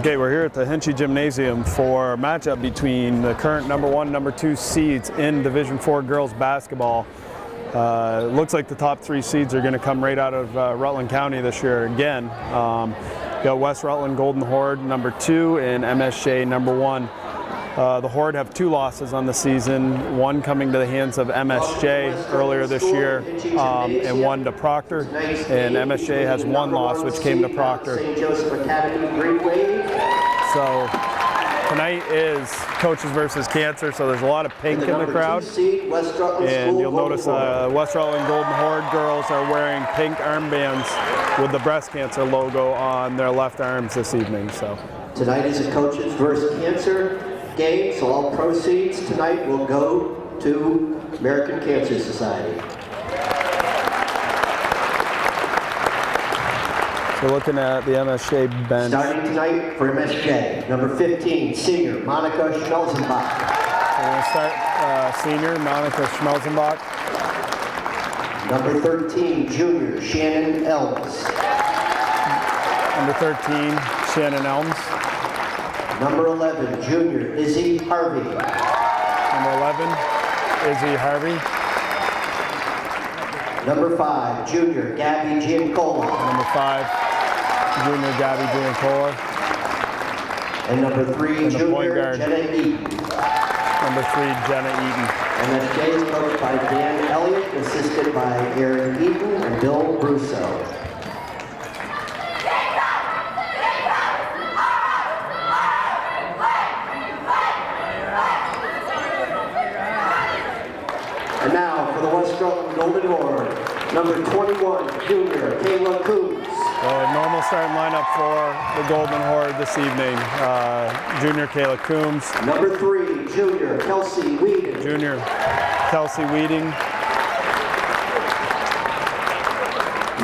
Okay, we're here at the Hinchy Gymnasium for a matchup between the current number 1, number 2 seeds in Division 4 girls basketball. Looks like the top 3 seeds are going to come right out of Rutland County this year again. Got West Rutland Golden Horde number 2 and MSJ number 1. The Horde have 2 losses on the season, one coming to the hands of MSJ earlier this year and one to Proctor, and MSJ has 1 loss which came to Proctor. So tonight is coaches versus cancer, so there's a lot of pink in the crowd, and you'll notice West Rutland Golden Horde girls are wearing pink armbands with the breast cancer logo on their left arms this evening. So tonight is a coaches versus cancer game, so all proceeds tonight will go to American Cancer Society. We're looking at the MSJ bench. Starting tonight for MSJ, number 15, senior Monica Schmelzenbach. We're going to start senior Monica Schmelzenbach. Number 13, junior Shannon Elms. Number 13, Shannon Elms. Number 11, junior Izzy Harvey. Number 11, Izzy Harvey. Number 5, junior Gabby Giancola. Number 5, junior Gabby Giancola. And number 3, junior Jenna Eaton. Number 3, Jenna Eaton. MSJ is coached by Dan Elliott, assisted by Aaron Eaton and Bill Russo. And now for the West Rutland Golden Horde, number 21, junior Kayla Coombs. Normal starting lineup for the Golden Horde this evening. Junior Kayla Coombs. Number 3, junior Kelsey Weeding. Junior Kelsey Weeding.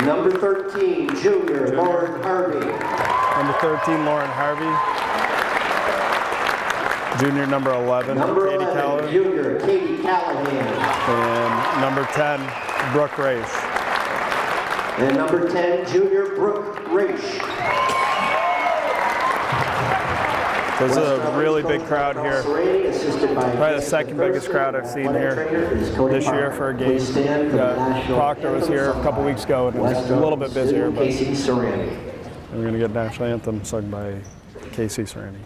Number 13, junior Lauren Harvey. Number 13, Lauren Harvey. Junior number 11, number Katie 11, Callahan. Junior Katie Callahan. And number 10, Brooke Raish. And number 10, junior Brooke Raish. This is a really big crowd here. Probably the second biggest crowd I've seen here this year for a game. Proctor was here a couple weeks ago and it was a little bit busier, but we're going to get national anthem sung by Casey Serrani.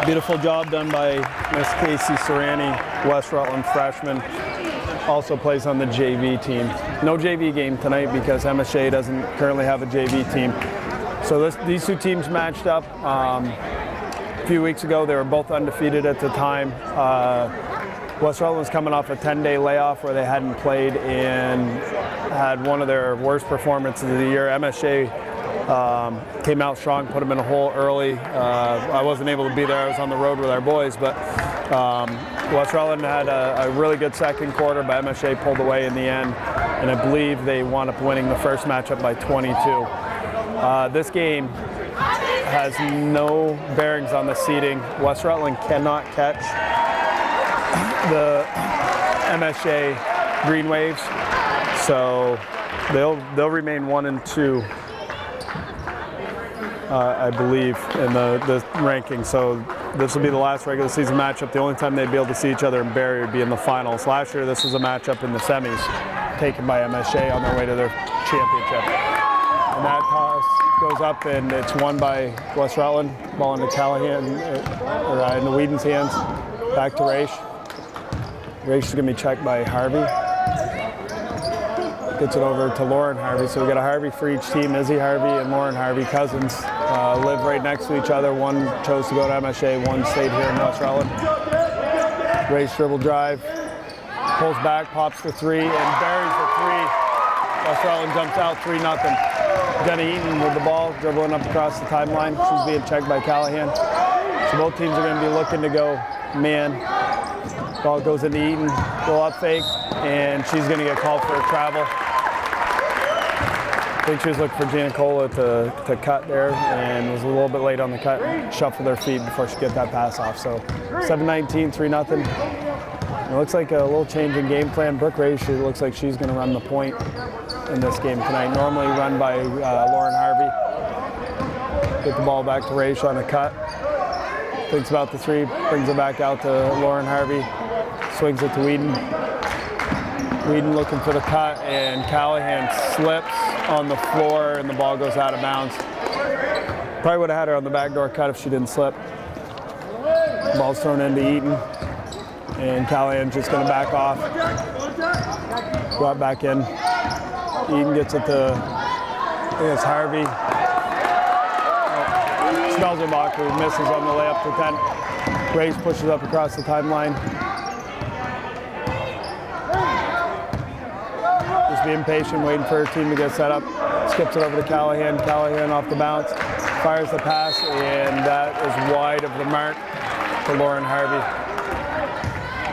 Beautiful job done by Miss Casey Serrani, West Rutland freshman. Also plays on the JV team. No JV game tonight because MSJ doesn't currently have a JV team. So these 2 teams matched up a few weeks ago. They were both undefeated at the time. West Rutland was coming off a 10-day layoff where they hadn't played and had one of their worst performances of the year. MSJ came out strong, put them in a hole early. I wasn't able to be there. I was on the road with our boys, but West Rutland had a really good second quarter, but MSJ pulled away in the end, and I believe they wound up winning the first matchup by 22. This game has no bearings on the seeding. West Rutland cannot catch the MSJ Green Waves. So they'll remain 1 and 2, I believe, in the ranking. So this will be the last regular season matchup. The only time they'd be able to see each other in Barrie would be in the finals. Last year, this was a matchup in the semis, taken by MSJ on their way to their championship. And that toss goes up, and it's won by West Rutland. Ball into Callahan, or into Whedon's hands. Back to Raish. Raish is going to be checked by Harvey. Gets it over to Lauren Harvey. So we got a Harvey for each team. Izzy Harvey and Lauren Harvey, cousins, live right next to each other. One chose to go to MSJ, one stayed here in West Rutland. Raish dribble drive, pulls back, pops the 3, and buries the 3. West Rutland jumps out 3-0. Jenny Eaton with the ball, dribbling up across the timeline. She's being checked by Callahan. So both teams are going to be looking to go man. Ball goes into Eaton, go up fake, and she's going to get called for a travel. I think she was looking for Giannicola to cut there, and was a little bit late on the cut. Shuffled her feet before she get that pass off. So 7-19, 3-0. It looks like a little change in game plan. Brooke Raish, it looks like she's going to run the point in this game tonight. Normally run by Lauren Harvey. Get the ball back to Raish on a cut. Thinks about the 3, brings it back out to Lauren Harvey. Swings it to Whedon. Whedon looking for the cut, and Callahan slips on the floor, and the ball goes out of bounds. Probably would have had her on the backdoor cut if she didn't slip. Ball's thrown into Eaton, and Callahan's just going to back off. Brought back in. Eaton gets it to, I think it's Harvey. Smelzenbach, who misses on the layup for 10. Grace pushes up across the timeline. Just being patient, waiting for her team to get set up. Skips it over to Callahan. Callahan off the bounce, fires the pass, and that is wide of the mark for Lauren Harvey.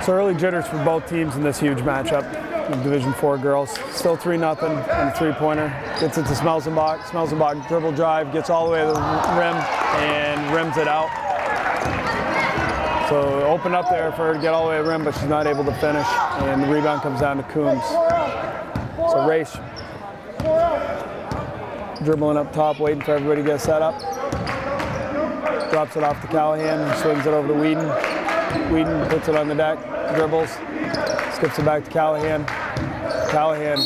So early jitters for both teams in this huge matchup of Division 4 girls. Still 3-0 on a 3-pointer. Gets it to Smelzenbach. Smelzenbach dribble drive, gets all the way to the rim and rims it out. So open up there for her to get all the way to the rim, but she's not able to finish. And the rebound comes down to Coombs. So Raish dribbling up top, waiting for everybody to get set up. Drops it off to Callahan, swings it over to Whedon. Whedon puts it on the deck, dribbles, skips it back to Callahan. Callahan,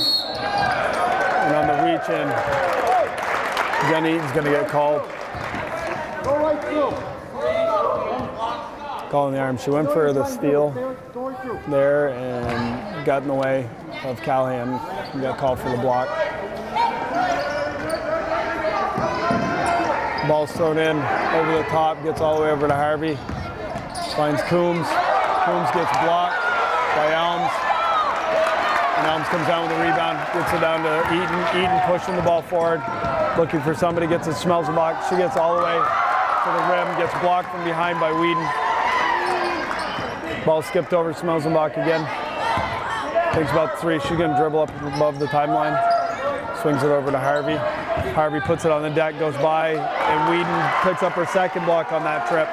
and on the reach in, Jenny Eaton's going to get called. Calling the arm. She went for the steal there and got in the way of Callahan and got called for the block. Ball's thrown in over the top, gets all the way over to Harvey. Finds Coombs. Coombs gets blocked by Elms. And Elms comes down with the rebound, gets it down to Eaton. Eaton pushing the ball forward, looking for somebody, gets it to Smelzenbach. She gets all the way to the rim, gets blocked from behind by Whedon. Ball skipped over to Smelzenbach again. Thinks about the 3. She's going to dribble up above the timeline. Swings it over to Harvey. Harvey puts it on the deck, goes by, and Whedon picks up her second block on that trip.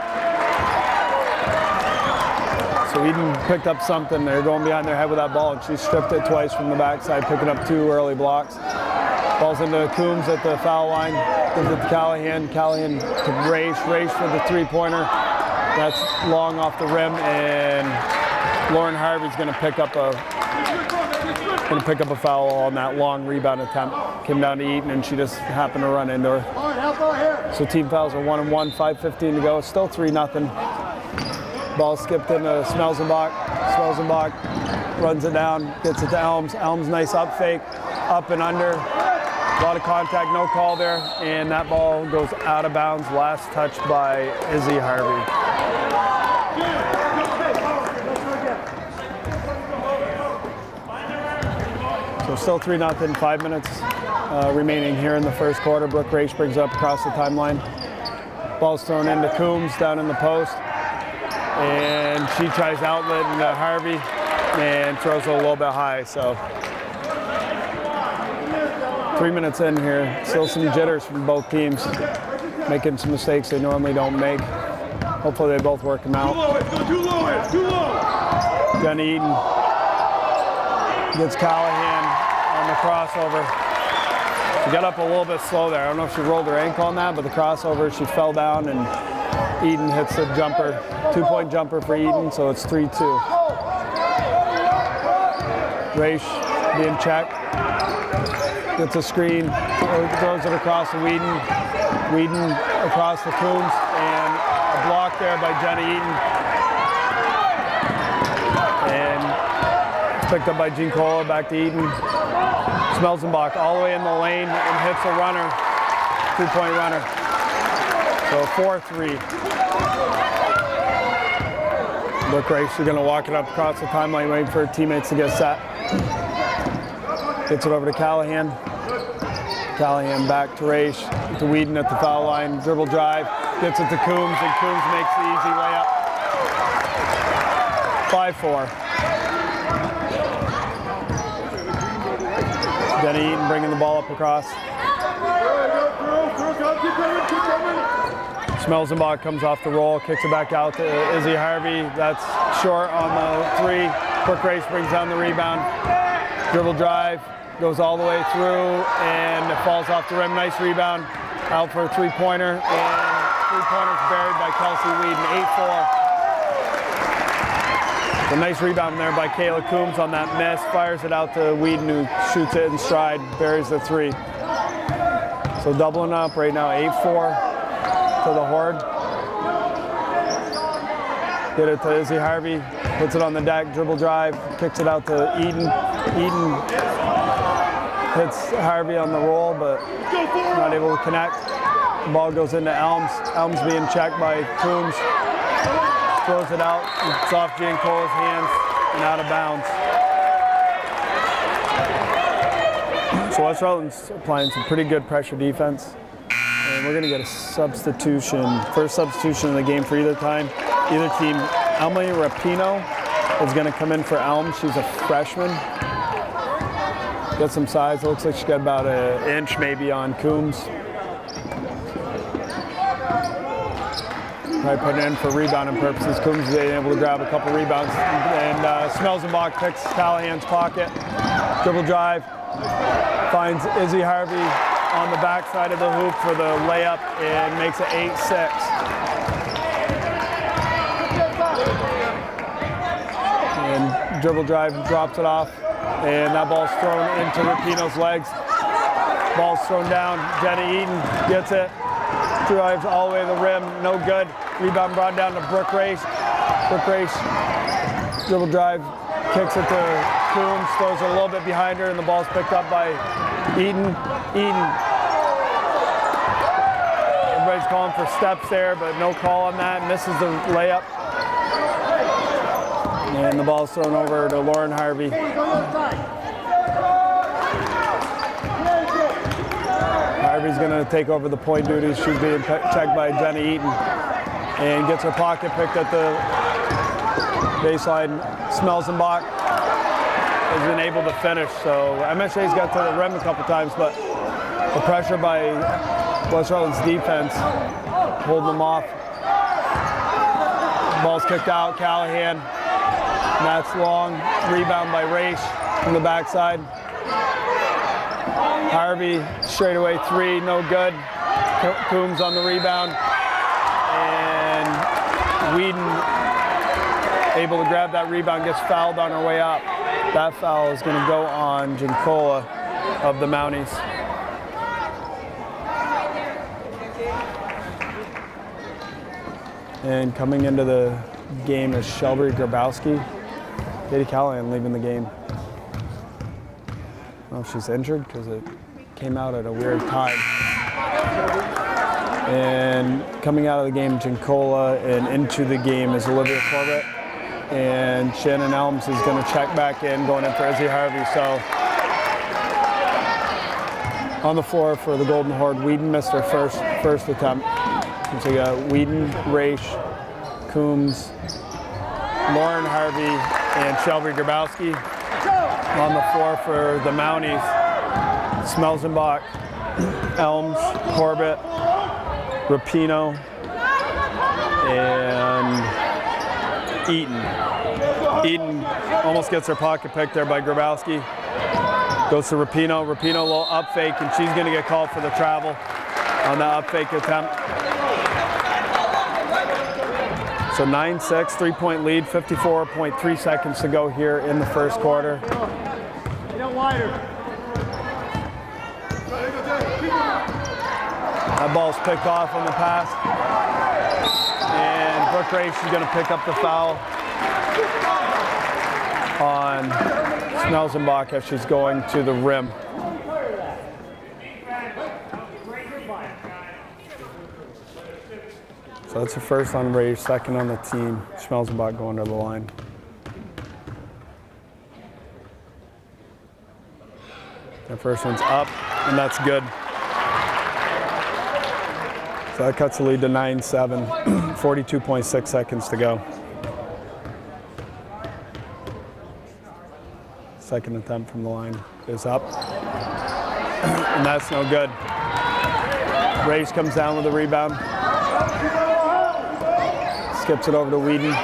So Whedon picked up something. They're going behind their head with that ball, and she stripped it twice from the backside, picking up 2 early blocks. Ball's into Coombs at the foul line. Gives it to Callahan. Callahan to Raish. Raish for the 3-pointer. That's long off the rim, and Lauren Harvey's going to pick up a foul on that long rebound attempt. Came down to Eaton, and she just happened to run into her. So team fouls are 1-1, 5:15 to go. It's still 3-0. Ball skipped into Smelzenbach. Smelzenbach runs it down, gets it to Elms. Elms nice up fake, up and under. A lot of contact, no call there, and that ball goes out of bounds. Last touch by Izzy Harvey. So still 3-0, 5 minutes remaining here in the first quarter. Brooke Raish brings up across the timeline. Ball's thrown into Coombs down in the post. And she tries outlet into Harvey and throws it a little bit high. So 3 minutes in here, still some jitters from both teams, making some mistakes they normally don't make. Hopefully they both work them out. Jenny Eaton gets Callahan, on the crossover. She got up a little bit slow there. I don't know if she rolled her ankle on that, but the crossover, she fell down and Eden hits the jumper. 2-point jumper for Eden, so it's 3-2. Raish being checked. Gets a screen, throws it across to Whedon. Whedon across the Coombs, and a block there by Jenna Eaton. And picked up by Jean Cola, back to Eaton. Smelzenbach all the way in the lane and hits a runner, 2-point runner. So 4-3. Brooke Race is going to walk it up across the timeline, waiting for her teammates to get set. Gets it over to Callahan. Callahan back to Raish, to Whedon at the foul line. Dribble drive, gets it to Coombs, and Coombs makes the easy layup. 5-4. Jenny Eaton bringing the ball up across. Smelzenbach comes off the roll, kicks it back out to Izzy Harvey. That's short on the 3. Brooke Race brings down the rebound. Dribble drive, goes all the way through, and it falls off the rim. Nice rebound, out for a 3-pointer, and 3-pointer's buried by Kelsey Whedon, 8-4. A nice rebound there by Kayla Coombs on that miss, fires it out to Whedon, who shoots it in stride, buries the 3. So doubling up right now, 8-4 to the Horde. Get it to Izzy Harvey, puts it on the deck, dribble drive, kicks it out to Eden. Eden hits Harvey on the roll, but not able to connect. The ball goes into Elms. Elms being checked by Coombs. Throws it out. It's off Giancola's hands and out of bounds. So West Rutland's applying some pretty good pressure defense. And we're going to get a substitution, first substitution of the game for either team. Emily Rapino is going to come in for Elms. She's a freshman. Got some size. It looks like she's got about an inch maybe on Coombs. Probably putting it in for rebounding purposes. Coombs is able to grab a couple rebounds. And Smelzenbach picks Callahan's pocket. Dribble drive. Finds Izzy Harvey on the backside of the hoop for the layup and makes it 8-6. And dribble drive, drops it off. And that ball's thrown into Rapino's legs. Ball's thrown down. Jenny Eaton gets it. Drives all the way to the rim. No good. Rebound brought down to Brooke Race. Brooke Race, dribble drive, kicks it to Coombs, throws it a little bit behind her, and the ball's picked up by Eaton. Everybody's calling for steps there, but no call on that. Misses the layup. And the ball's thrown over to Lauren Harvey. Harvey's going to take over the point duties. She's being checked by Jenny Eaton. And gets her pocket picked at the baseline. Smelzenbach has been able to finish. So MSJ's got to the rim a couple times, but the pressure by West Rutland's defense holding them off. Ball's kicked out, Callahan. That's long, rebound by Raish from the backside. Harvey, straightaway 3, no good. Coombs on the rebound. And Whedon able to grab that rebound, gets fouled on her way up. That foul is going to go on Giancola of the Mounties. And coming into the game is Shelby Grabowski. Katie Callahan leaving the game. I don't know if she's injured because it came out at a weird time. And coming out of the game, Giancola, and into the game is Olivia Corbett. And Shannon Elms is going to check back in, going in for Izzy Harvey. So on the floor for the Golden Horde, Whedon missed her first attempt. So you got Whedon, Raish, Coombs, Lauren Harvey, and Shelby Grabowski. On the floor for the Mounties, Smelzenbach, Elms, Corbett, Rapino, and Eaton. Eaton almost gets her pocket picked there by Grabowski. Goes to Rapinoe. Rapinoe, a little up fake, and she's going to get called for the travel on the up fake attempt. So 9-6, 3-point lead, 54.3 seconds to go here in the first quarter. That ball's picked off on the pass. And Brooke Ray, she's going to pick up the foul on Schmelzenbach as she's going to the rim. So that's her first on Ray, second on the team. Schmelzenbach going to the line. The first one's up, and that's good. So that cuts the lead to 9-7, 42.6 seconds to go. Second attempt from the line is up, and that's no good. Race comes down with the rebound. Skips it over to Whedon.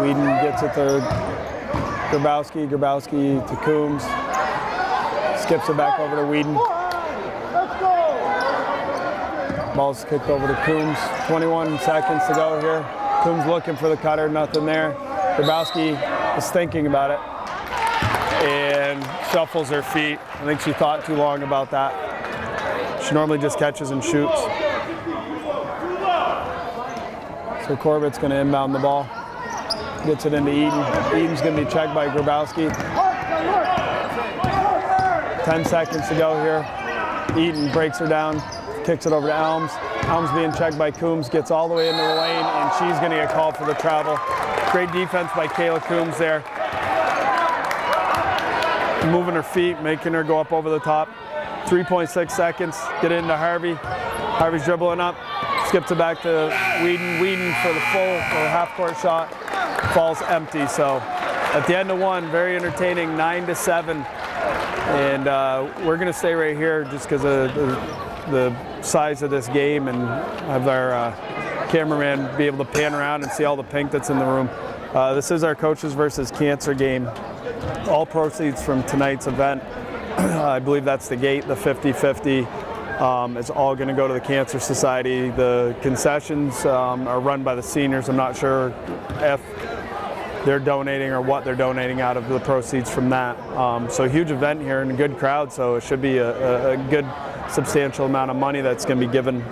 Whedon gets it to Grabowski. Grabowski to Coombs. Skips it back over to Whedon. Ball's kicked over to Coombs. 21 seconds to go here. Coombs looking for the cutter, nothing there. Grabowski is thinking about it and shuffles her feet. I think she thought too long about that. She normally just catches and shoots. So Corbett's going to inbound the ball. Gets it into Eden. Eden's going to be checked by Grabowski. 10 seconds to go here. Eden breaks her down, kicks it over to Elms. Elms being checked by Coombs, gets all the way into the lane, and she's going to get called for the travel. Great defense by Kayla Coombs there. Moving her feet, making her go up over the top. 3.6 seconds, get it into Harvey. Harvey's dribbling up, skips it back to Whedon. Whedon for the full or half-court shot, falls empty. So at the end of one, very entertaining, 9-7. And we're going to stay right here just because of the size of this game and have our cameraman be able to pan around and see all the pink that's in the room. This is our Coaches versus Cancer game. All proceeds from tonight's event, I believe that's the gate, the 50-50. It's all going to go to the Cancer Society. The concessions are run by the seniors. I'm not sure if they're donating or what they're donating out of the proceeds from that. So huge event here and a good crowd, so it should be a good substantial amount of money that's going to be given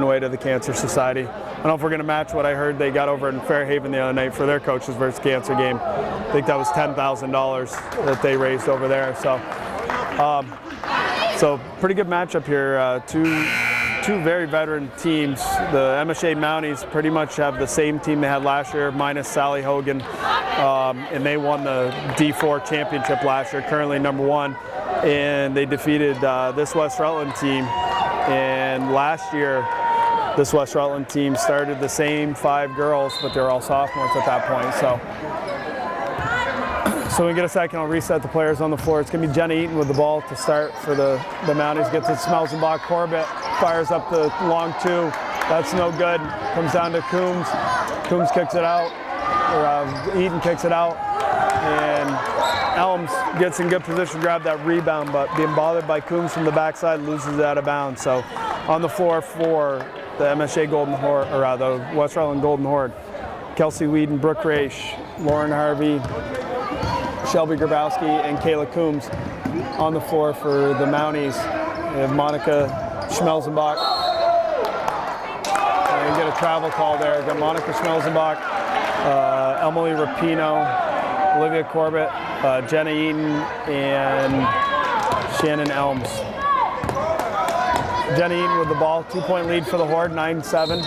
away to the Cancer Society. I don't know if we're going to match what I heard they got over in Fairhaven the other night for their Coaches versus Cancer game. I think that was $10,000 that they raised over there. So pretty good matchup here. Two very veteran teams. The MSJ Mounties pretty much have the same team they had last year, minus Sally Hogan, and they won the D4 championship last year, currently #1, and they defeated this West Rutland team. And last year, this West Rutland team started the same 5 girls, but they're all sophomores at that point. So when we get a second, I'll reset the players on the floor. It's going to be Jenna Eaton with the ball to start for the Mounties. Gets it to Schmelzenbach. Corbett fires up the long 2. That's no good. Comes down to Coombs. Coombs kicks it out, or Eaton kicks it out. And Elms gets in good position to grab that rebound, but being bothered by Coombs from the backside, loses it out of bounds. So on the floor for the MSJ Golden Horde, or the West Rutland Golden Horde, Kelsey Whedon, Brooke Raish, Lauren Harvey, Shelby Grabowski, and Kayla Coombs. On the floor for the Mounties, we have Monica Schmelzenbach. And get a travel call there. We've got Monica Schmelzenbach, Emily Rapinoe, Olivia Corbett, Jenna Eaton, and Shannon Elms. Jenna Eaton with the ball, 2-point lead for the Horde, 9-7.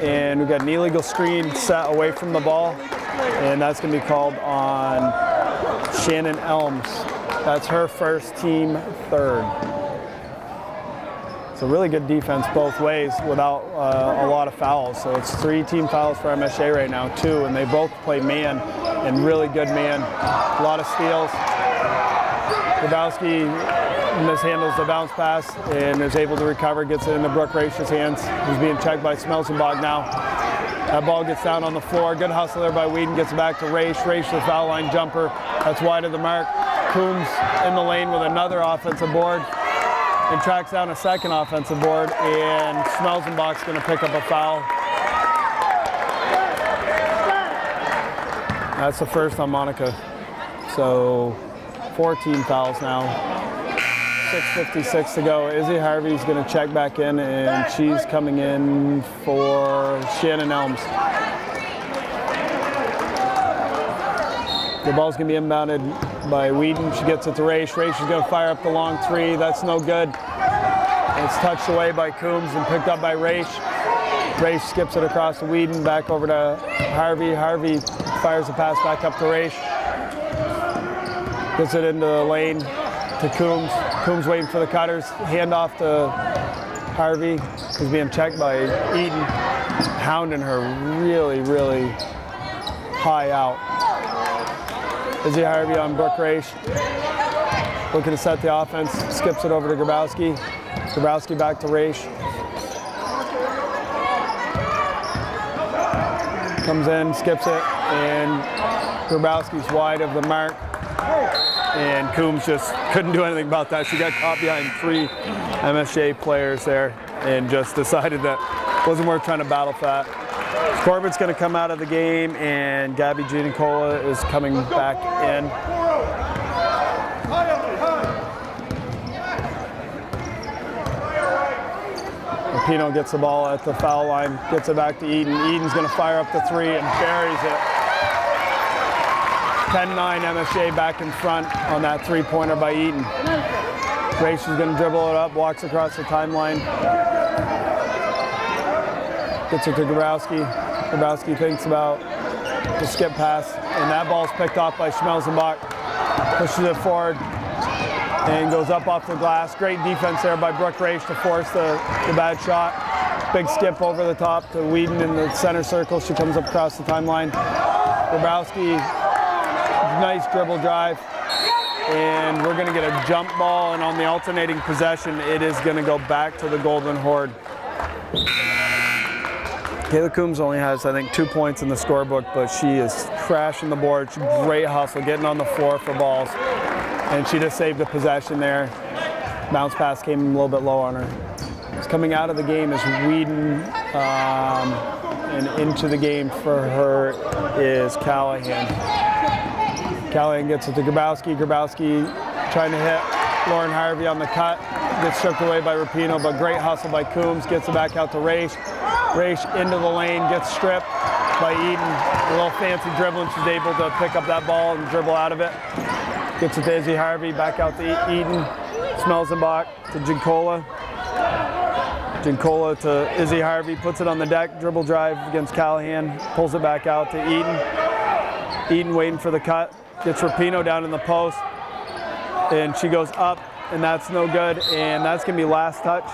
And we've got an illegal screen set away from the ball, and that's going to be called on Shannon Elms. That's her first, team third. So really good defense both ways without a lot of fouls. So it's 3 team fouls for MSJ right now, 2, and they both play man, and really good man. A lot of steals. Grabowski mishandles the bounce pass and is able to recover, gets it into Brooke Raish's hands, who's being checked by Schmelzenbach now. That ball gets down on the floor. Good hustle there by Whedon. Gets it back to Raish. Raish the foul line jumper. That's wide of the mark. Coombs in the lane with another offensive board and tracks down a second offensive board, and Schmelzenbach's going to pick up a foul. That's the first on Monica. So 14 fouls now. 6:56 to go. Izzy Harvey's going to check back in, and she's coming in for Shannon Elms. The ball's going to be inbounded by Whedon. She gets it to Raish. Raish is going to fire up the long three. That's no good. It's touched away by Coombs and picked up by Raish. Raish skips it across to Whedon, back over to Harvey. Harvey fires the pass back up to Raish. Gets it into the lane to Coombs. Coombs waiting for the cutters. Hand off to Harvey. He's being checked by Eaton. Hounding her really, really high out. Izzy Harvey on Brooke Raish. Looking to set the offense. Skips it over to Grabowski. Grabowski back to Raish. Comes in, skips it, and Grabowski's wide of the mark. And Coombs just couldn't do anything about that. She got caught behind 3 MSJ players there and just decided that it wasn't worth trying to battle for that. Corbett's going to come out of the game, and Gabby Giannicola is coming back in. Rapinoe gets the ball at the foul line, gets it back to Eden. Eden's going to fire up the 3 and buries it. 10-9 MSJ back in front on that 3-pointer by Eaton. Raish is going to dribble it up, walks across the timeline. Gets it to Grabowski. Grabowski thinks about the skip pass, and that ball's picked off by Schmelzenbach. Pushes it forward and goes up off the glass. Great defense there by Brooke Raish to force the bad shot. Big skip over the top to Whedon in the center circle. She comes up across the timeline. Grabowski, nice dribble drive, and we're going to get a jump ball, and on the alternating possession, it is going to go back to the Golden Horde. Kayla Coombs only has, I think, 2 points in the scorebook, but she is crashing the board. Great hustle, getting on the floor for balls, and she just saved a possession there. Bounce pass came a little bit low on her. What's coming out of the game is Whedon, and into the game for her is Callahan. Callahan gets it to Grabowski. Grabowski trying to hit Lauren Harvey on the cut. Gets stripped away by Rapinoe, but great hustle by Coombs. Gets it back out to Raish. Raish into the lane, gets stripped by Eden. A little fancy dribbling. She's able to pick up that ball and dribble out of it. Gets it to Izzy Harvey, back out to Eden. Schmelzenbach to Giannicola. Giannicola to Izzy Harvey, puts it on the deck. Dribble drive against Callahan. Pulls it back out to Eden. Eden waiting for the cut. Gets Rapinoe down in the post, and she goes up, and that's no good, and that's going to be last touch.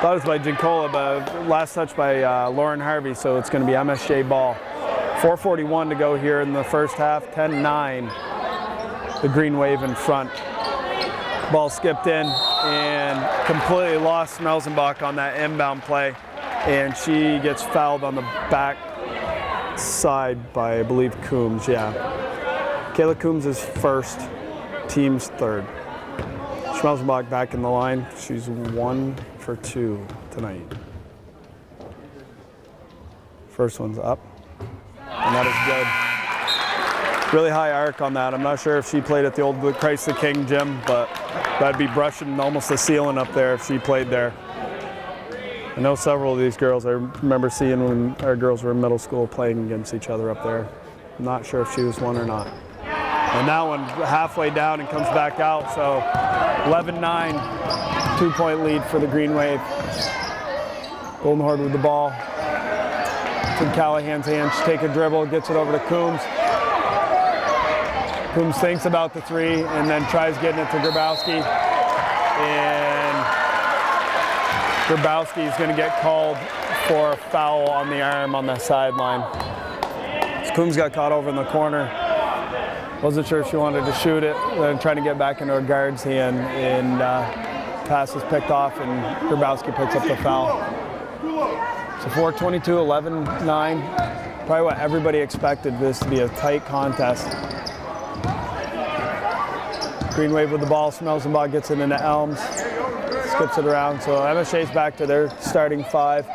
That was by Giannicola, but last touch by Lauren Harvey, so it's going to be MSJ ball. 4:41 to go here in the first half, 10-9. The Green Wave in front. Ball skipped in and completely lost Schmelzenbach on that inbound play, and she gets fouled on the back side by, I believe, Coombs, yeah. Kayla Coombs is first, team's third. Schmelzenbach back in the line. She's 1 for 2 tonight. First one's up, and that is good. Really high arc on that. I'm not sure if she played at the old Christ the King gym, but that'd be brushing almost the ceiling up there if she played there. I know several of these girls I remember seeing when our girls were in middle school playing against each other up there. I'm not sure if she was one or not. And that one halfway down and comes back out, so 11-9, 2-point lead for the Green Wave. Golden Horde with the ball. It's in Callahan's hands. She takes a dribble, gets it over to Coombs. Coombs thinks about the 3 and then tries getting it to Grabowski. And Grabowski is going to get called for a foul on the arm on the sideline. So Coombs got caught over in the corner. Wasn't sure if she wanted to shoot it, then trying to get back into her guard's hand, and pass was picked off, and Grabowski picks up the foul. So 4:22, 11-9. Probably what everybody expected this to be a tight contest. Green Wave with the ball, Smelzenbach gets it into Elms, skips it around. So MSJ's back to their starting 5.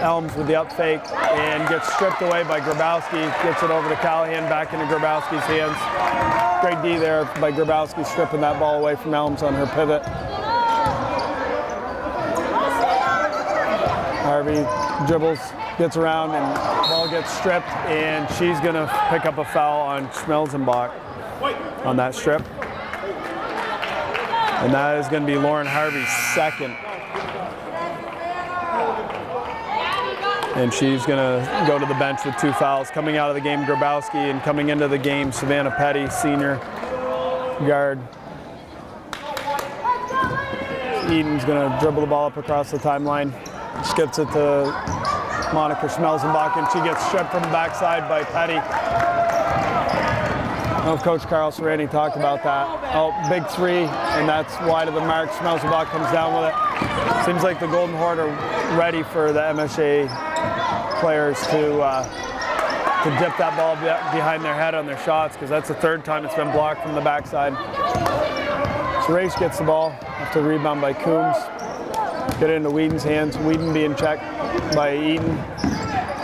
Elms with the up fake and gets stripped away by Grabowski, gets it over to Callahan, back into Grabowski's hands. Great D there by Grabowski, stripping that ball away from Elms on her pivot. Harvey dribbles, gets around, and ball gets stripped, and she's gonna pick up a foul on Smelzenbach on that strip. And that is gonna be Lauren Harvey's second. And she's gonna go to the bench with 2 fouls. Coming out of the game, Grabowski, and coming into the game, Savannah Petty, senior guard. Eden's gonna dribble the ball up across the timeline, skips it to Monica Smelzenbach, and she gets stripped from the backside by Petty. I don't know if Coach Carl Serrani talked about that. Oh, big 3, and that's wide of the mark. Smelzenbach comes down with it. Seems like the Golden Horde are ready for the MSJ players to dip that ball behind their head on their shots, because that's the 3rd time it's been blocked from the backside. So Race gets the ball after the rebound by Coombs. Get it into Whedon's hands. Whedon being checked by Eden.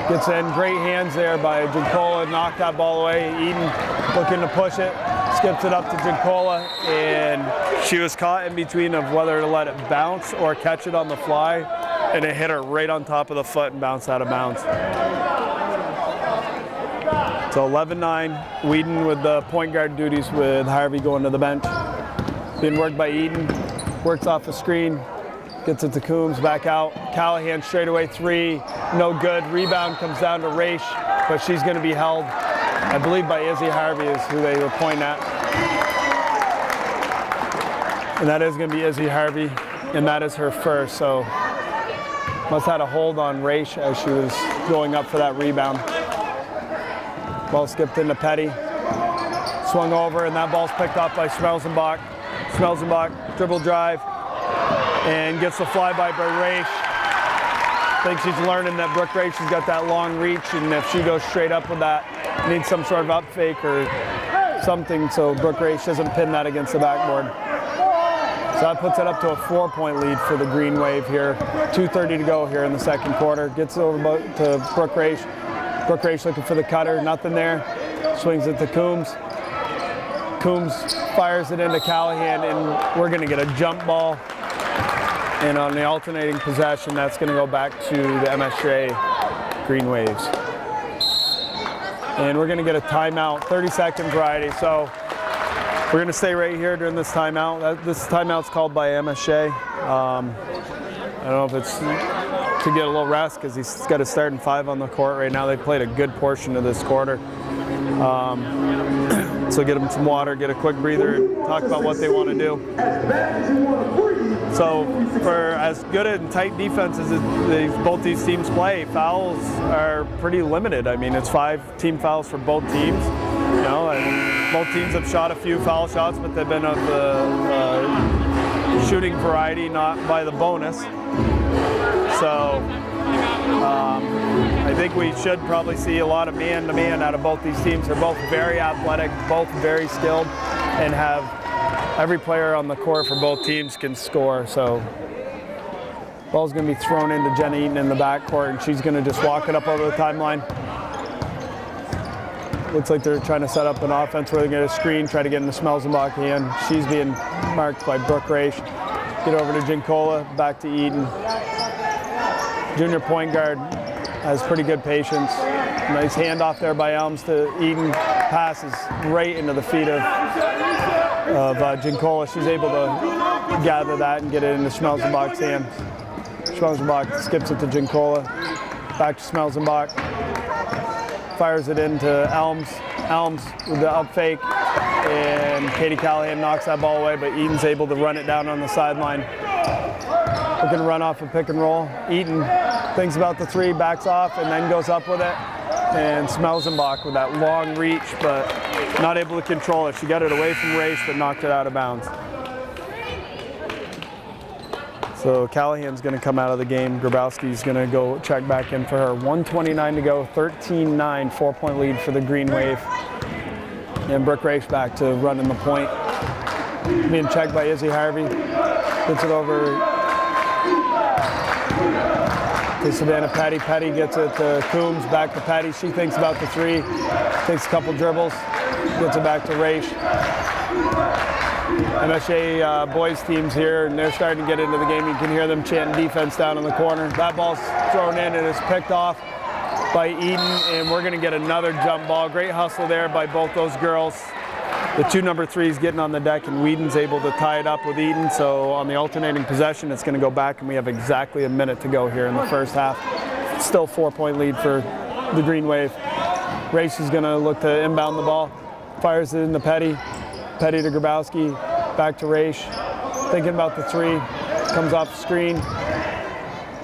Gets in, great hands there by Jinkola, knocked that ball away. Eden looking to push it, skips it up to Jinkola, and she was caught in between of whether to let it bounce or catch it on the fly, and it hit her right on top of the foot and bounced out of bounds. So 11-9, Whedon with the point guard duties with Harvey going to the bench. Being worked by Eden, works off the screen, gets it to Coombs, back out. Callahan straight away 3, no good. Rebound comes down to Raish, but she's gonna be held, I believe, by Izzy Harvey is who they were pointing at. And that is gonna be Izzy Harvey, and that is her first, so must have had a hold on Raish as she was going up for that rebound. Ball skipped into Petty, swung over, and that ball's picked up by Smelzenbach. Smelzenbach, dribble drive, and gets the flyby by Raish. I think she's learning that Brooke Raish has got that long reach, and if she goes straight up with that, needs some sort of up fake or something so Brooke Raish doesn't pin that against the backboard. So that puts it up to a 4-point lead for the Green Wave here. 2:30 to go here in the second quarter. Gets over to Brooke Raish. Brooke Raish looking for the cutter, nothing there. Swings it to Coombs. Coombs fires it into Callahan, and we're gonna get a jump ball. And on the alternating possession, that's gonna go back to the MSJ Green Waves. And we're gonna get a timeout, 30-second variety. So we're gonna stay right here during this timeout. This timeout's called by MSJ. I don't know if it's to get a little rest, because he's got to start in 5 on the court right now. They played a good portion of this quarter. So get them some water, get a quick breather, and talk about what they want to do. So for as good and tight defenses as both these teams play, fouls are pretty limited. I mean, it's 5 team fouls for both teams. You know, and both teams have shot a few foul shots, but they've been of the shooting variety, not by the bonus. So I think we should probably see a lot of man-to-man out of both these teams. They're both very athletic, both very skilled, and have every player on the court for both teams can score. So ball's going to be thrown into Jenna Eaton in the backcourt, and she's going to just walk it up over the timeline. Looks like they're trying to set up an offense where they're going to screen, try to get into Smelzenbach hand. She's being marked by Brooke Raish. Get over to Jinkola, back to Eaton. Junior point guard has pretty good patience. Nice handoff there by Elms to Eden. Passes right into the feet of Jinkola. She's able to gather that and get it into Smelzenbach's hand. Smelzenbach skips it to Jinkola. Back to Smelzenbach. Fires it into Elms. Elms with the up fake. And Katie Callahan knocks that ball away, but Eaton's able to run it down on the sideline. Looking to run off a pick and roll. Eaton thinks about the 3, backs off, and then goes up with it. And Smelzenbach with that long reach, but not able to control it. She got it away from Race, but knocked it out of bounds. So Callahan's going to come out of the game. Grabowski's going to go check back in for her. 1:29 to go, 13-9, 4-point lead for the Green Wave. And Brooke Rafe back to running the point. Being checked by Izzy Harvey. Gets it over to Savannah Petty. Petty gets it to Coombs, back to Petty. She thinks about the three, takes a couple dribbles, gets it back to Rafe. MSJ boys teams here, and they're starting to get into the game. You can hear them chanting defense down in the corner. That ball's thrown in and is picked off by Eden, and we're going to get another jump ball. Great hustle there by both those girls. The two number threes getting on the deck, and Whedon's able to tie it up with Eden. So on the alternating possession, it's going to go back, and we have exactly a minute to go here in the first half. Still 4-point lead for the Green Wave. Race is going to look to inbound the ball. Fires it into Petty. Petty to Grabowski. Back to Race. Thinking about the three. Comes off the screen.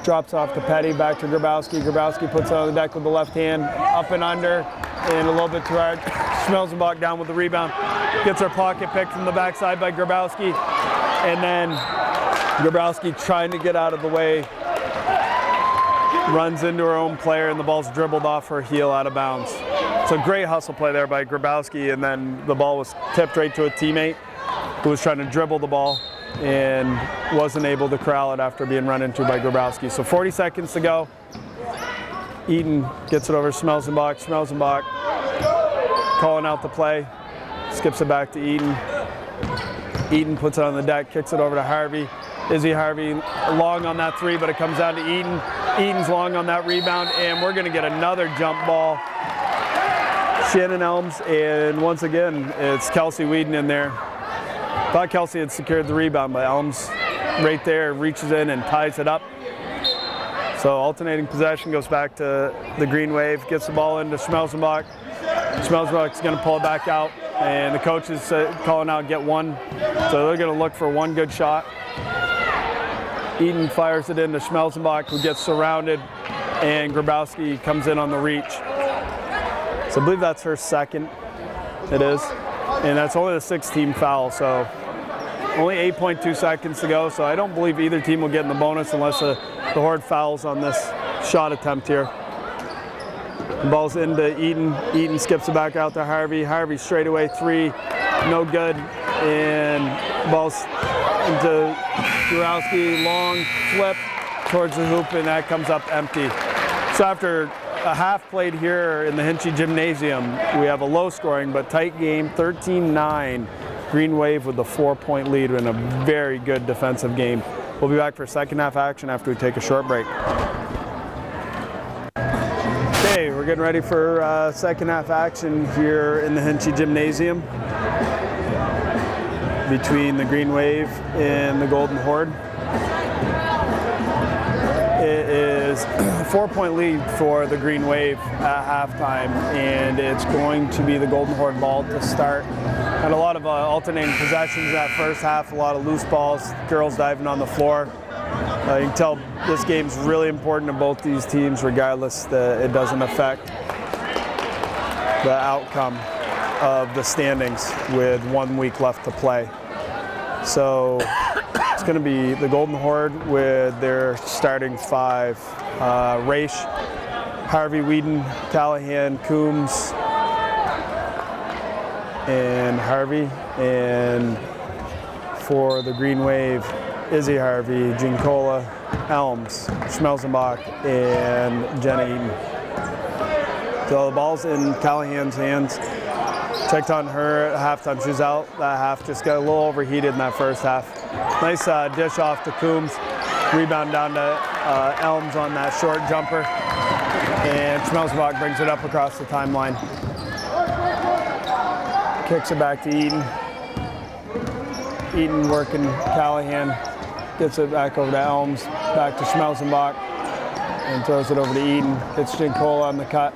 Drops off to Petty. Back to Grabowski. Grabowski puts it on the deck with the left hand. Up and under. And a little bit too hard. Schmelzenbach down with the rebound. Gets her pocket picked from the backside by Grabowski. And then Grabowski trying to get out of the way. Runs into her own player, and the ball's dribbled off her heel out of bounds. It's a great hustle play there by Grabowski, and then the ball was tipped right to a teammate who was trying to dribble the ball and wasn't able to corral it after being run into by Grabowski. So 40 seconds to go. Eden gets it over Schmelzenbach. Schmelzenbach calling out the play, skips it back to Eden. Eden puts it on the deck, kicks it over to Harvey. Izzy Harvey long on that three, but it comes down to Eden. Eden's long on that rebound, and we're going to get another jump ball. Shannon Elms, and once again, it's Kelsey Whedon in there. Thought Kelsey had secured the rebound, but Elms right there reaches in and ties it up. So alternating possession goes back to the Green Wave, gets the ball into Schmelzenbach. Schmelzenbach's going to pull it back out, and the coach is calling out get one. So they're going to look for one good shot. Eden fires it into Schmelzenbach, who gets surrounded, and Grabowski comes in on the reach. So I believe that's her second. It is. And that's only the 6th-team foul, so only 8.2 seconds to go. So I don't believe either team will get in the bonus unless the Horde fouls on this shot attempt here. The ball's into Eden. Eden skips it back out to Harvey. Harvey straightaway three, no good. And ball's into Jurowski, long flip towards the hoop, and that comes up empty. So after a half played here in the Hinchy Gymnasium, we have a low scoring but tight game, 13-9. Green Wave with the 4-point lead in a very good defensive game. We'll be back for second half action after we take a short break. Okay, we're getting ready for second half action here in the Hinchy Gymnasium between the Green Wave and the Golden Horde. It is a 4-point lead for the Green Wave at halftime, and it's going to be the Golden Horde ball to start. Had a lot of alternating possessions in that first half, a lot of loose balls, girls diving on the floor. You can tell this game's really important to both these teams, regardless that it doesn't affect the outcome of the standings with 1 week left to play. So it's going to be the Golden Horde with their starting five. Raish, Harvey, Whedon, Callahan, Coombs, and Harvey. And for the Green Wave, Izzy Harvey, Ginkola, Elms, Schmelzenbach, and Jenna Eaton. So the ball's in Callahan's hands. Checked on her at halftime. She was out that half, just got a little overheated in that first half. Nice dish off to Coombs. Rebound down to Elms on that short jumper. And Schmelzenbach brings it up across the timeline. Kicks it back to Eden. Eden working Callahan. Gets it back over to Elms. Back to Schmelzenbach. And throws it over to Eden. Gets Ginkola on the cut.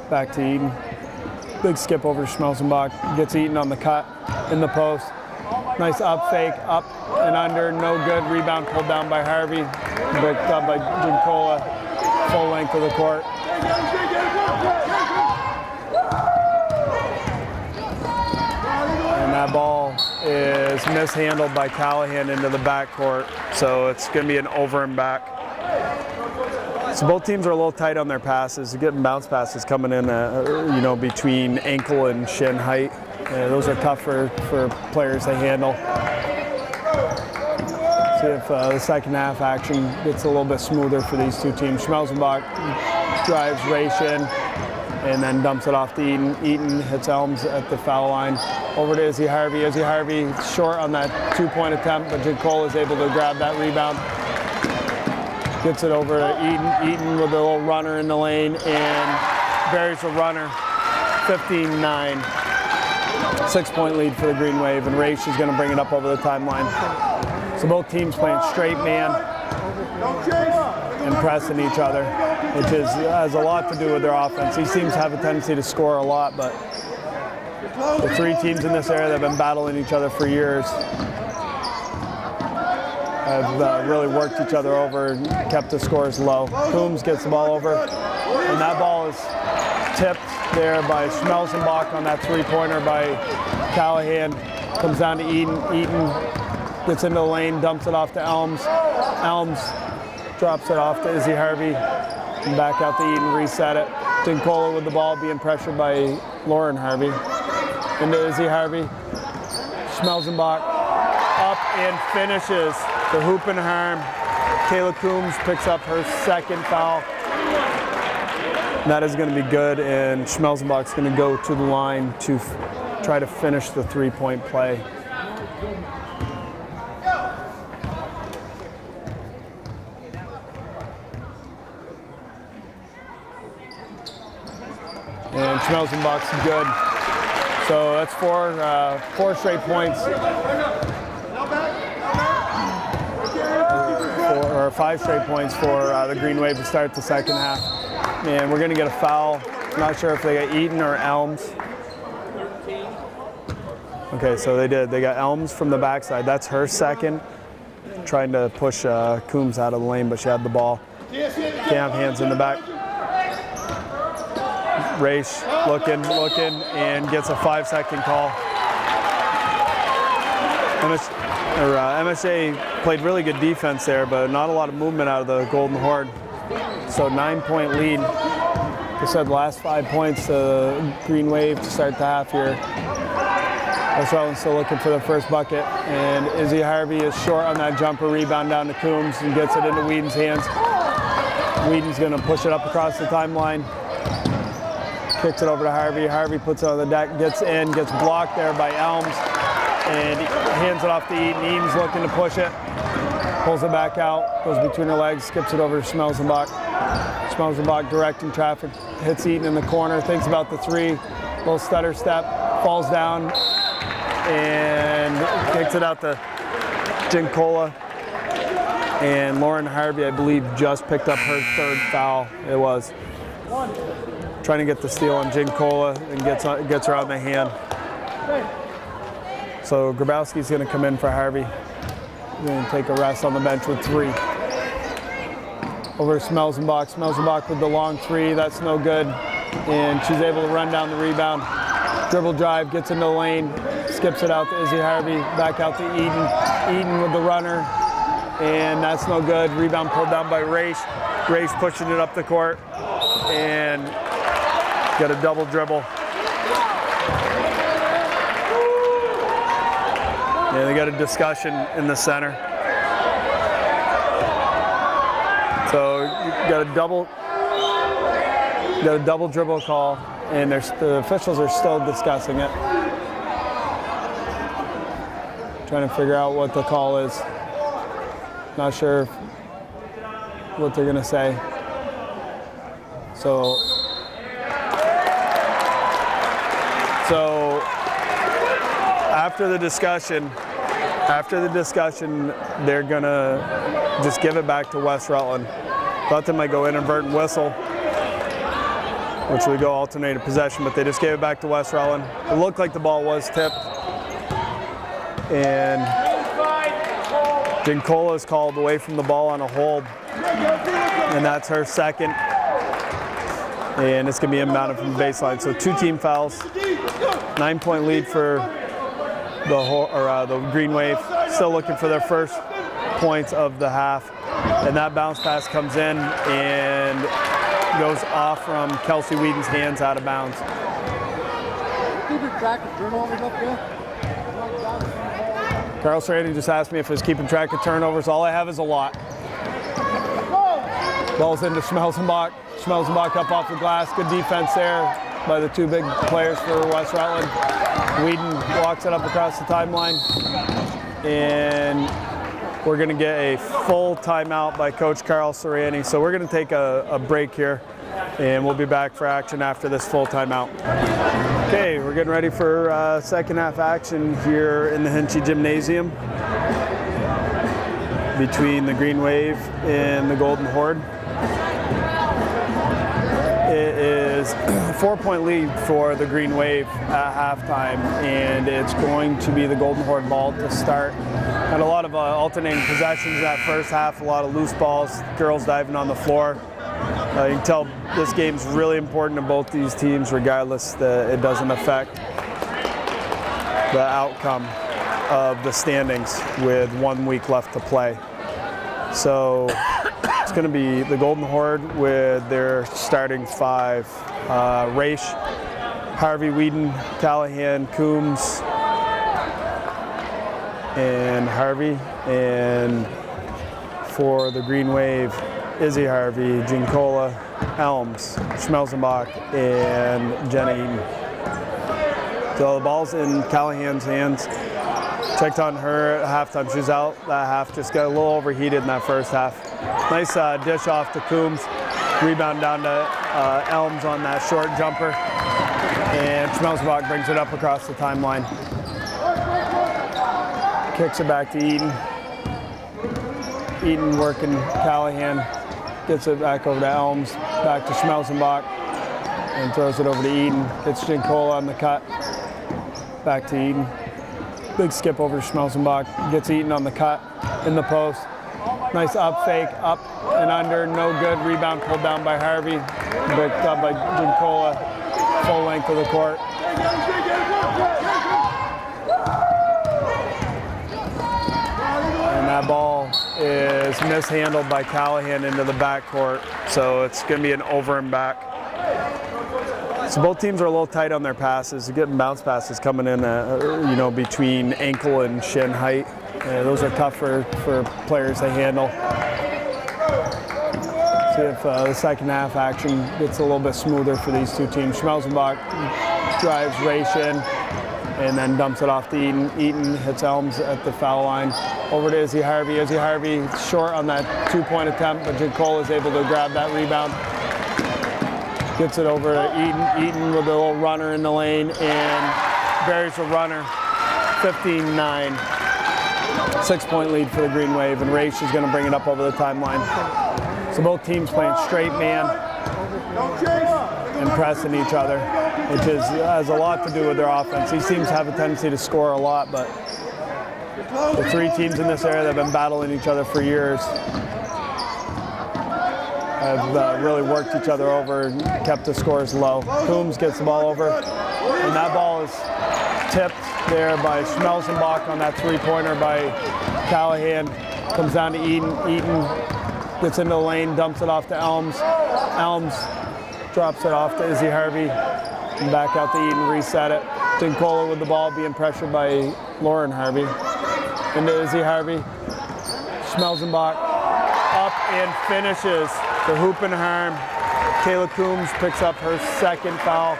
Back to Eden. Big skip over to Schmelzenbach. Gets Eden on the cut in the post. Nice up fake, up and under, no good. Rebound pulled down by Harvey. Picked up by Ginkola. Full length of the court. And that ball is was mishandled by Callahan into the backcourt, so it's going to be an over and back. So both teams are a little tight on their passes. You're getting bounce passes coming in, between ankle and shin height. Those are tough for players to handle. See if the second half action gets a little bit smoother for these two teams. Schmelzenbach drives Raish in and then dumps it off to Eaton. Eaton hits Elms at the foul line. Over to Izzy Harvey. Izzy Harvey short on that 2-point attempt, but Cole is able to grab that rebound. Gets it over to Eaton. Eaton with a little runner in the lane and buries the runner. 15-9. 6-point lead for the Green Wave, and Raish is going to bring it up over the timeline. So both teams playing straight man and pressing each other, which has a lot to do with their offense. These teams have a tendency to score a lot, but the three teams in this area that have been battling each other for years have really worked each other over and kept the scores low. Coombs gets the ball over, and that ball is tipped there by Schmelzenbach on that three-pointer by Callahan. Comes down to Eaton. Eaton gets into the lane, dumps it off to Elms. Elms drops it off to Izzy Harvey. And back out to Eaton, reset it. Dinkola with the ball, being pressured by Lauren Harvey. Into Izzy Harvey. Schmelzenbach up and finishes the hoop and harm. Kayla Coombs picks up her second foul. That is going to be good, and Schmelzenbach's going to go to the line to try to finish the three-point play. And Schmelzenbach's good. So that's four straight points. Or 5 straight points for the Green Wave to start the second half. And we're going to get a foul. Not sure if they got Eaton or Elms. Okay, so they did. They got Elms from the backside. That's her second. Trying to push Coombs out of the lane, but she had the ball. Cam hands in the back. Raish looking, and gets a 5-second call. MSJ played really good defense there, but not a lot of movement out of the Golden Horde. So 9-point lead. I said the last 5 points to Green Wave to start the half here. West Rutland still looking for the first bucket, and Izzy Harvey is short on that jumper, rebound down to Coombs and gets it into Whedon's hands. Whedon's going to push it up across the timeline. Kicks it over to Harvey. Harvey puts it on the deck, gets in, gets blocked there by Elms, and hands it off to Eaton. Eaton's looking to push it, pulls it back out, goes between her legs, skips it over to Schmelzenbach. Schmelzenbach directing traffic, hits Eaton in the corner, thinks about the three, little stutter step, falls down, and kicks it out to Jinkola. And Lauren Harvey, I believe, just picked up her third foul. It was. Trying to get the steal on Jinkola and gets her on the hand. So Grabowski's going to come in for Harvey. Going to take a rest on the bench with 3. Over to Schmelzenbach. Schmelzenbach with the long 3. That's no good. And she's able to run down the rebound. Dribble drive, gets into the lane, skips it out to Izzy Harvey. Back out to Eaton. Eaton with the runner. And that's no good. Rebound pulled down by Raish. Raish pushing it up the court. And got a double dribble. Yeah, they got a discussion in the center. So you got a double dribble call, and the officials are still discussing it. Trying to figure out what the call is. Not sure what they're gonna say. So after the discussion, they're gonna just give it back to West Rutland. Thought they might go inadvertent whistle, which would go alternated possession, but they just gave it back to West Rutland. It looked like the ball was tipped, and Jinkola is called away from the ball on a hold, and that's her second. And it's gonna be inbounded from the baseline. So 2 team fouls, 9-point lead for the Green Wave still looking for their first points of the half. And that bounce pass comes in and goes off from Kelsey Whedon's hands out of bounds. Keeping track of turnovers up there? Carl Serrani just asked me if I was keeping track of turnovers. All I have is a lot. Ball's into Schmelzenbach. Schmelzenbach up off the glass. Good defense there by the two big players for West Rutland. Whedon walks it up across the timeline. And we're going to get a full timeout by Coach Carl Serrani. So we're going to take a break here, and we'll be back for action after this full timeout. Okay, we're getting ready for second half action here in the Hinchy Gymnasium between the Green Wave and the Golden Horde. It is a 4-point lead for the Green Wave at halftime, and it's going to be the Golden Horde ball to start. Had a lot of alternating possessions in that first half, a lot of loose balls, girls diving on the floor. You can tell this game's really important to both these teams, regardless that it doesn't affect the outcome of the standings with 1 week left to play. So it's going to be the Golden Horde with their starting five. Raish, Harvey, Whedon, Callahan, Coombs, and Harvey. And for the Green Wave, Izzy Harvey, Ginkola, Elms, Schmelzenbach, and Jenna Eaton. So the ball's in Callahan's hands. Checked on her at halftime. She was out that half, just got a little overheated in that first half. Nice dish off to Coombs. Rebound down to Elms on that short jumper. And Schmelzenbach brings it up across the timeline. Kicks it back to Eaton. Eaton working Callahan. Gets it back over to Elms. Back to Schmelzenbach. And throws it over to Eaton. Gets Ginkola on the cut. Back to Eaton. Big skip over to Schmelzenbach. Gets Eaton on the cut in the post. Nice up fake, up and under, no good. Rebound pulled down by Harvey. Picked up by Ginkola. Full length of the court. And that ball is mishandled by Callahan into the backcourt. So it's going to be an over and back. So both teams are a little tight on their passes. They're getting bounce passes coming in, between ankle and shin height. Those are tough for players to handle. See if the second half action gets a little bit smoother for these two teams. Schmelzenbach drives Raish in and then dumps it off to Eaton. Eaton hits Elms at the foul line. Over to Izzy Harvey. Izzy Harvey short on that 2-point attempt, but Ginkola is able to grab that rebound. Gets it over to Eaton. Eaton with a little runner in the lane and buries a runner. 15-9. 6-point lead for the Green Wave, and Raish is going to bring it up over the timeline. So both teams playing straight man and pressing each other, which has a lot to do with their offense. These teams have a tendency to score a lot, but the three teams in this area that have been battling each other for years have really worked each other over and kept the scores low. Coombs gets the ball over, and that ball is tipped there by Schmelzenbach on that three-pointer by Callahan. Comes down to Eaton. Eaton gets into the lane, dumps it off to Elms. Elms drops it off to Izzy Harvey. And back out to Eaton, reset it. Ginkola with the ball being pressured by Lauren Harvey. Into Izzy Harvey. Schmelzenbach up and finishes the hoop and harm. Kayla Coombs picks up her second foul.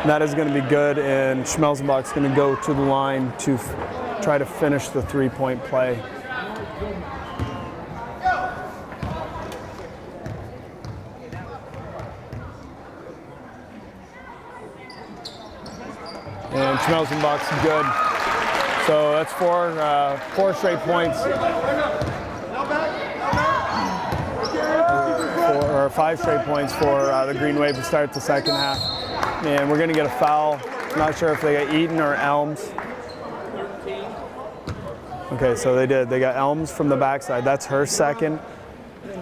That is going to be good, and Schmelzenbach's going to go to the line to try to finish the three-point play. And Schmelzenbach's good. So that's four straight points. Or 5 straight points for the Green Wave to start the second half. And we're going to get a foul. Not sure if they got Eaton or Elms. Okay, so they did. They got Elms from the backside. That's her second.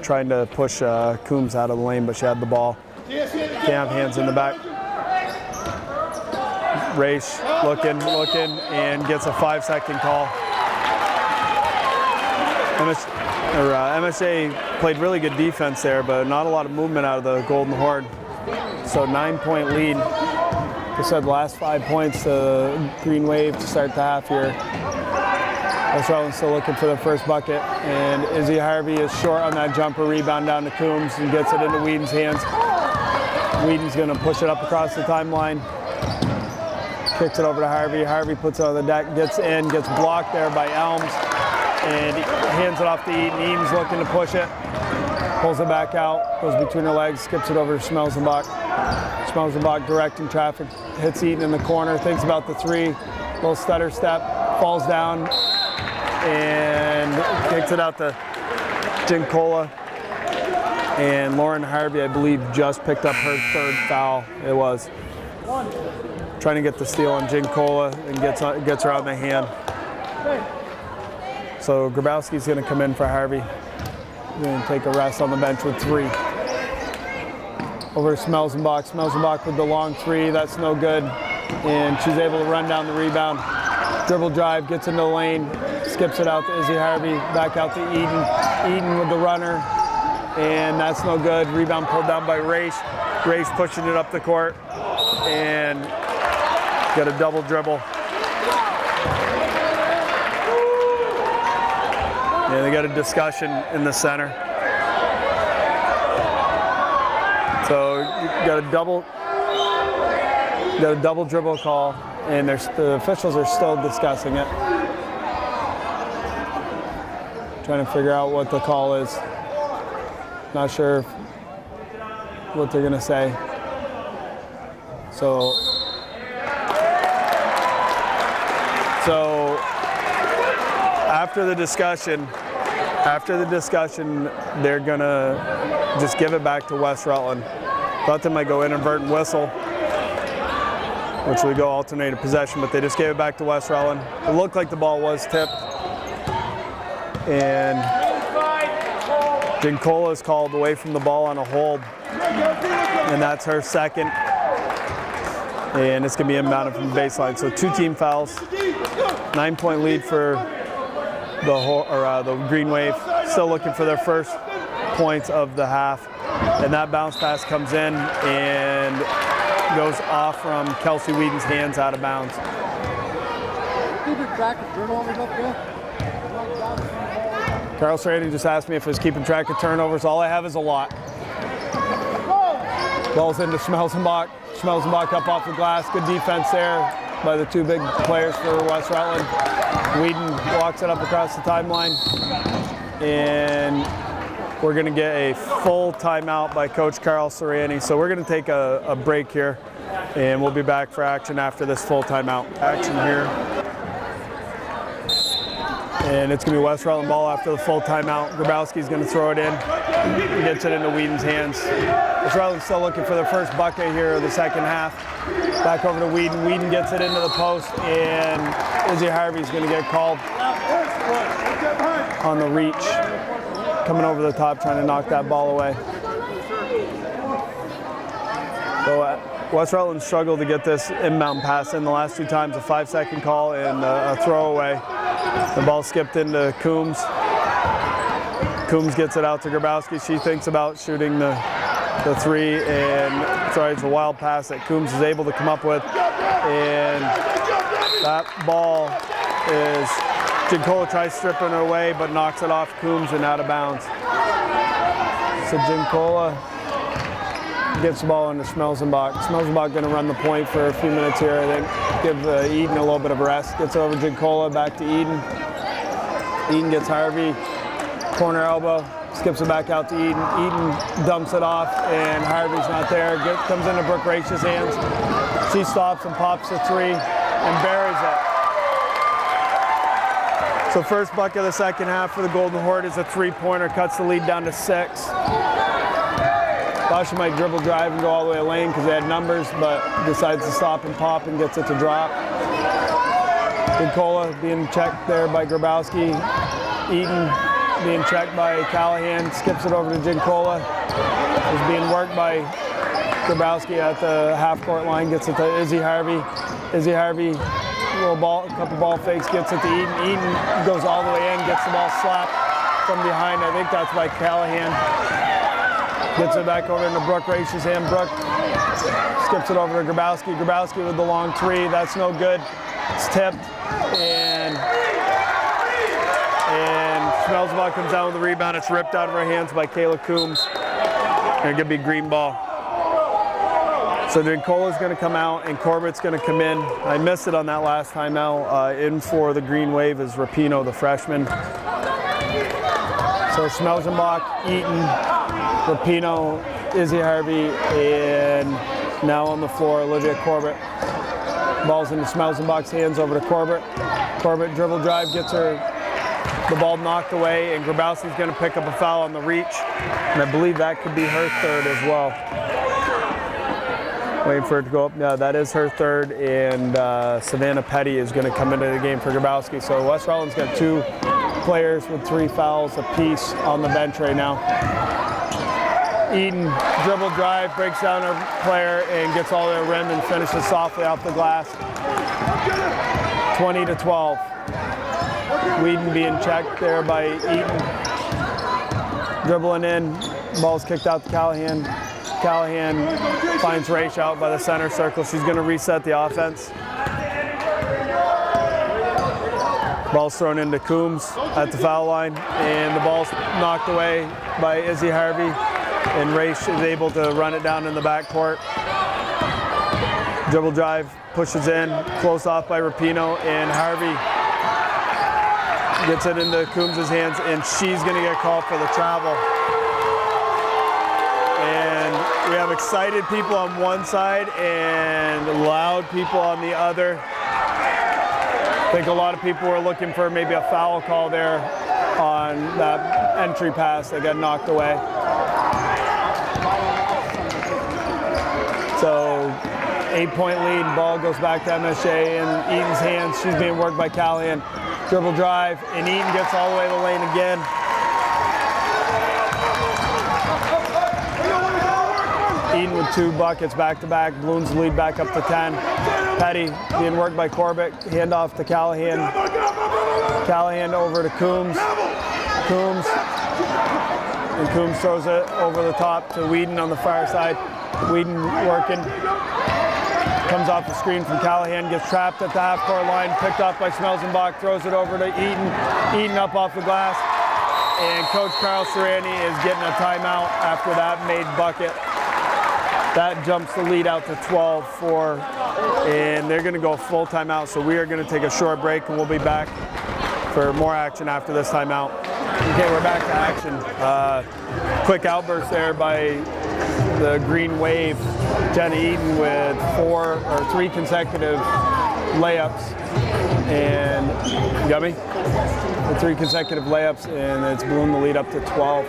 Trying to push Coombs out of the lane, but she had the ball. Can't have hands in the back. Raish looking, and gets a 5-second call. MSJ played really good defense there, but not a lot of movement out of the Golden Horde. So 9-point lead. Just had the last 5 points, Green Wave to start the half here. West Rutland still looking for their first bucket, and Izzy Harvey is short on that jumper, rebound down to Coombs and gets it into Whedon's hands. Whedon's gonna push it up across the timeline. Kicks it over to Harvey. Harvey puts it on the deck, gets in, gets blocked there by Elms, and hands it off to Eaton. Eaton's looking to push it, pulls it back out, goes between her legs, skips it over to Schmelzenbach. Schmelzenbach directing traffic, hits Eaton in the corner, thinks about the three, little stutter step, falls down, and kicks it out to Jinkola. And Lauren Harvey, I believe, just picked up her third foul. It was. Trying to get the steal on Jinkola and gets her on the hand. So Grabowski's going to come in for Harvey. Going to take a rest on the bench with 3. Over to Schmelzenbach. Schmelzenbach with the long 3. That's no good. And she's able to run down the rebound. Dribble drive, gets into the lane, skips it out to Izzy Harvey, back out to Eden. Eden with the runner, and that's no good. Rebound pulled down by Raish. Raish pushing it up the court, and got a double dribble. Yeah, they got a discussion in the center. So you got a double dribble call, and the officials are still discussing it. Trying to figure out what the call is. Not sure what they're gonna say. So after the discussion, they're gonna just give it back to West Rutland. Thought they might go inadvertent whistle, which would go alternated possession, but they just gave it back to West Rutland. It looked like the ball was tipped, and Jinkola is called away from the ball on a hold, and that's her second, and it's gonna be inbounded from the baseline. So 2 team fouls, 9-point lead for the Green Wave, still looking for their first points of the half, and that bounce pass comes in and goes off from Kelsey Whedon's hands out of bounds. Carl Serrani just asked me if I was keeping track of turnovers. All I have is a lot. Ball's into Schmelzenbach. Schmelzenbach up off the glass. Good defense there by the 2 big players for West Rutland. Whedon walks it up across the timeline. And we're going to get a full timeout by Coach Carl Serrani. So we're going to take a break here, and we'll be back for action after this full timeout. Action here. And it's going to be West Rutland ball after the full timeout. Grabowski's going to throw it in. He gets it into Whedon's hands. West Rutland's still looking for their first bucket here of the second half. Back over to Whedon. Whedon gets it into the post, and Izzy Harvey's going to get called on the reach. Coming over the top, trying to knock that ball away. So West Rutland struggled to get this inbound pass in the last 2 times, a 5-second call and a throwaway. The ball skipped into Coombs. Coombs gets it out to Grabowski. She thinks about shooting the 3 and tries a wild pass that Coombs is able to come up with. And that ball is, Jinkola tries stripping her away, but knocks it off Coombs and out of bounds. So Jinkola gets the ball into Schmelzenbach. Schmelzenbach going to run the point for a few minutes here, I think. Give Eden a little bit of rest. Gets it over Jinkola, back to Eden. Eden gets Harvey, corner elbow, skips it back out to Eden. Eden dumps it off, and Harvey's not there. Comes into Brooke Raish's hands. She stops and pops the 3 and buries it. So first bucket of the second half for the Golden Horde is a 3-pointer, cuts the lead down to 6. Thought she might dribble drive and go all the way to lane because they had numbers, but decides to stop and pop and gets it to drop. Jinkola being checked there by Grabowski. Eden being checked by Callahan, skips it over to Jinkola. Is being worked by Grabowski at the half-court line gets it to Izzy Harvey. Izzy Harvey, a couple ball fakes, gets it to Eden. Eden goes all the way in, gets the ball slapped from behind. I think that's by Callahan. Gets it back over into Brooke Raich's hand. Brooke skips it over to Grabowski. Grabowski with the long three. That's no good. It's tipped, and Schmelzenbach comes down with the rebound. It's ripped out of her hands by Kayla Coombs. And it's going to be green ball. So then Cola's going to come out and Corbett's going to come in. I missed it on that last timeout. In for the Green Wave is Rapinoe, the freshman. So Schmelzenbach, Eaton, Rapinoe, Izzy Harvey, and now on the floor, Olivia Corbett. Ball's into Schmelzenbach's hands over to Corbett. Corbett dribble drive, gets the ball knocked away, and Grabowski's going to pick up a foul on the reach. And I believe that could be her third as well. Waiting for it to go up. Yeah, that is her third, and Savannah Petty is going to come into the game for Grabowski. So West Rutland's got 2 players with 3 fouls apiece on the bench right now. Eden dribble drive, breaks down her player and gets all the way to the rim and finishes softly off the glass. 20-12. Whedon being checked there by Eaton. Dribbling in, ball's kicked out to Callahan. Callahan finds Raich out by the center circle. She's going to reset the offense. Ball's thrown into Coombs at the foul line, and the ball's knocked away by Izzy Harvey, and Raich is able to run it down in the backcourt. Dribble drive, pushes in, close off by Rapinoe, and Harvey gets it into Coombs' hands, and she's going to get called for the travel. And we have excited people on one side and loud people on the other. I think a lot of people were looking for maybe a foul call there on that entry pass that got knocked away. So 8-point lead, ball goes back to MSJ in Eaton's hands. She's being worked by Callahan. Dribble drive, and Eaton gets all the way to the lane again. Eaton with 2 buckets back-to-back, balloons the lead back up to 10. Petty being worked by Corbett, handoff to Callahan. Callahan over to Coombs. And Coombs throws it over the top to Whedon on the far side. Whedon working, comes off the screen from Callahan, gets trapped at the half-court line, picked up by Schmelzenbach, throws it over to Eaton. Eaton up off the glass, and Coach Carl Serrani is getting a timeout after that made bucket. That jumps the lead out to 12-4, and they're going to go full timeout, so we are going to take a short break, and we'll be back for more action after this timeout. Okay, we're back to action. Quick outburst there by the Green Wave. Jenny Eaton with 3 consecutive layups, and you got me? With 3 consecutive layups, and it's ballooned the lead up to 12.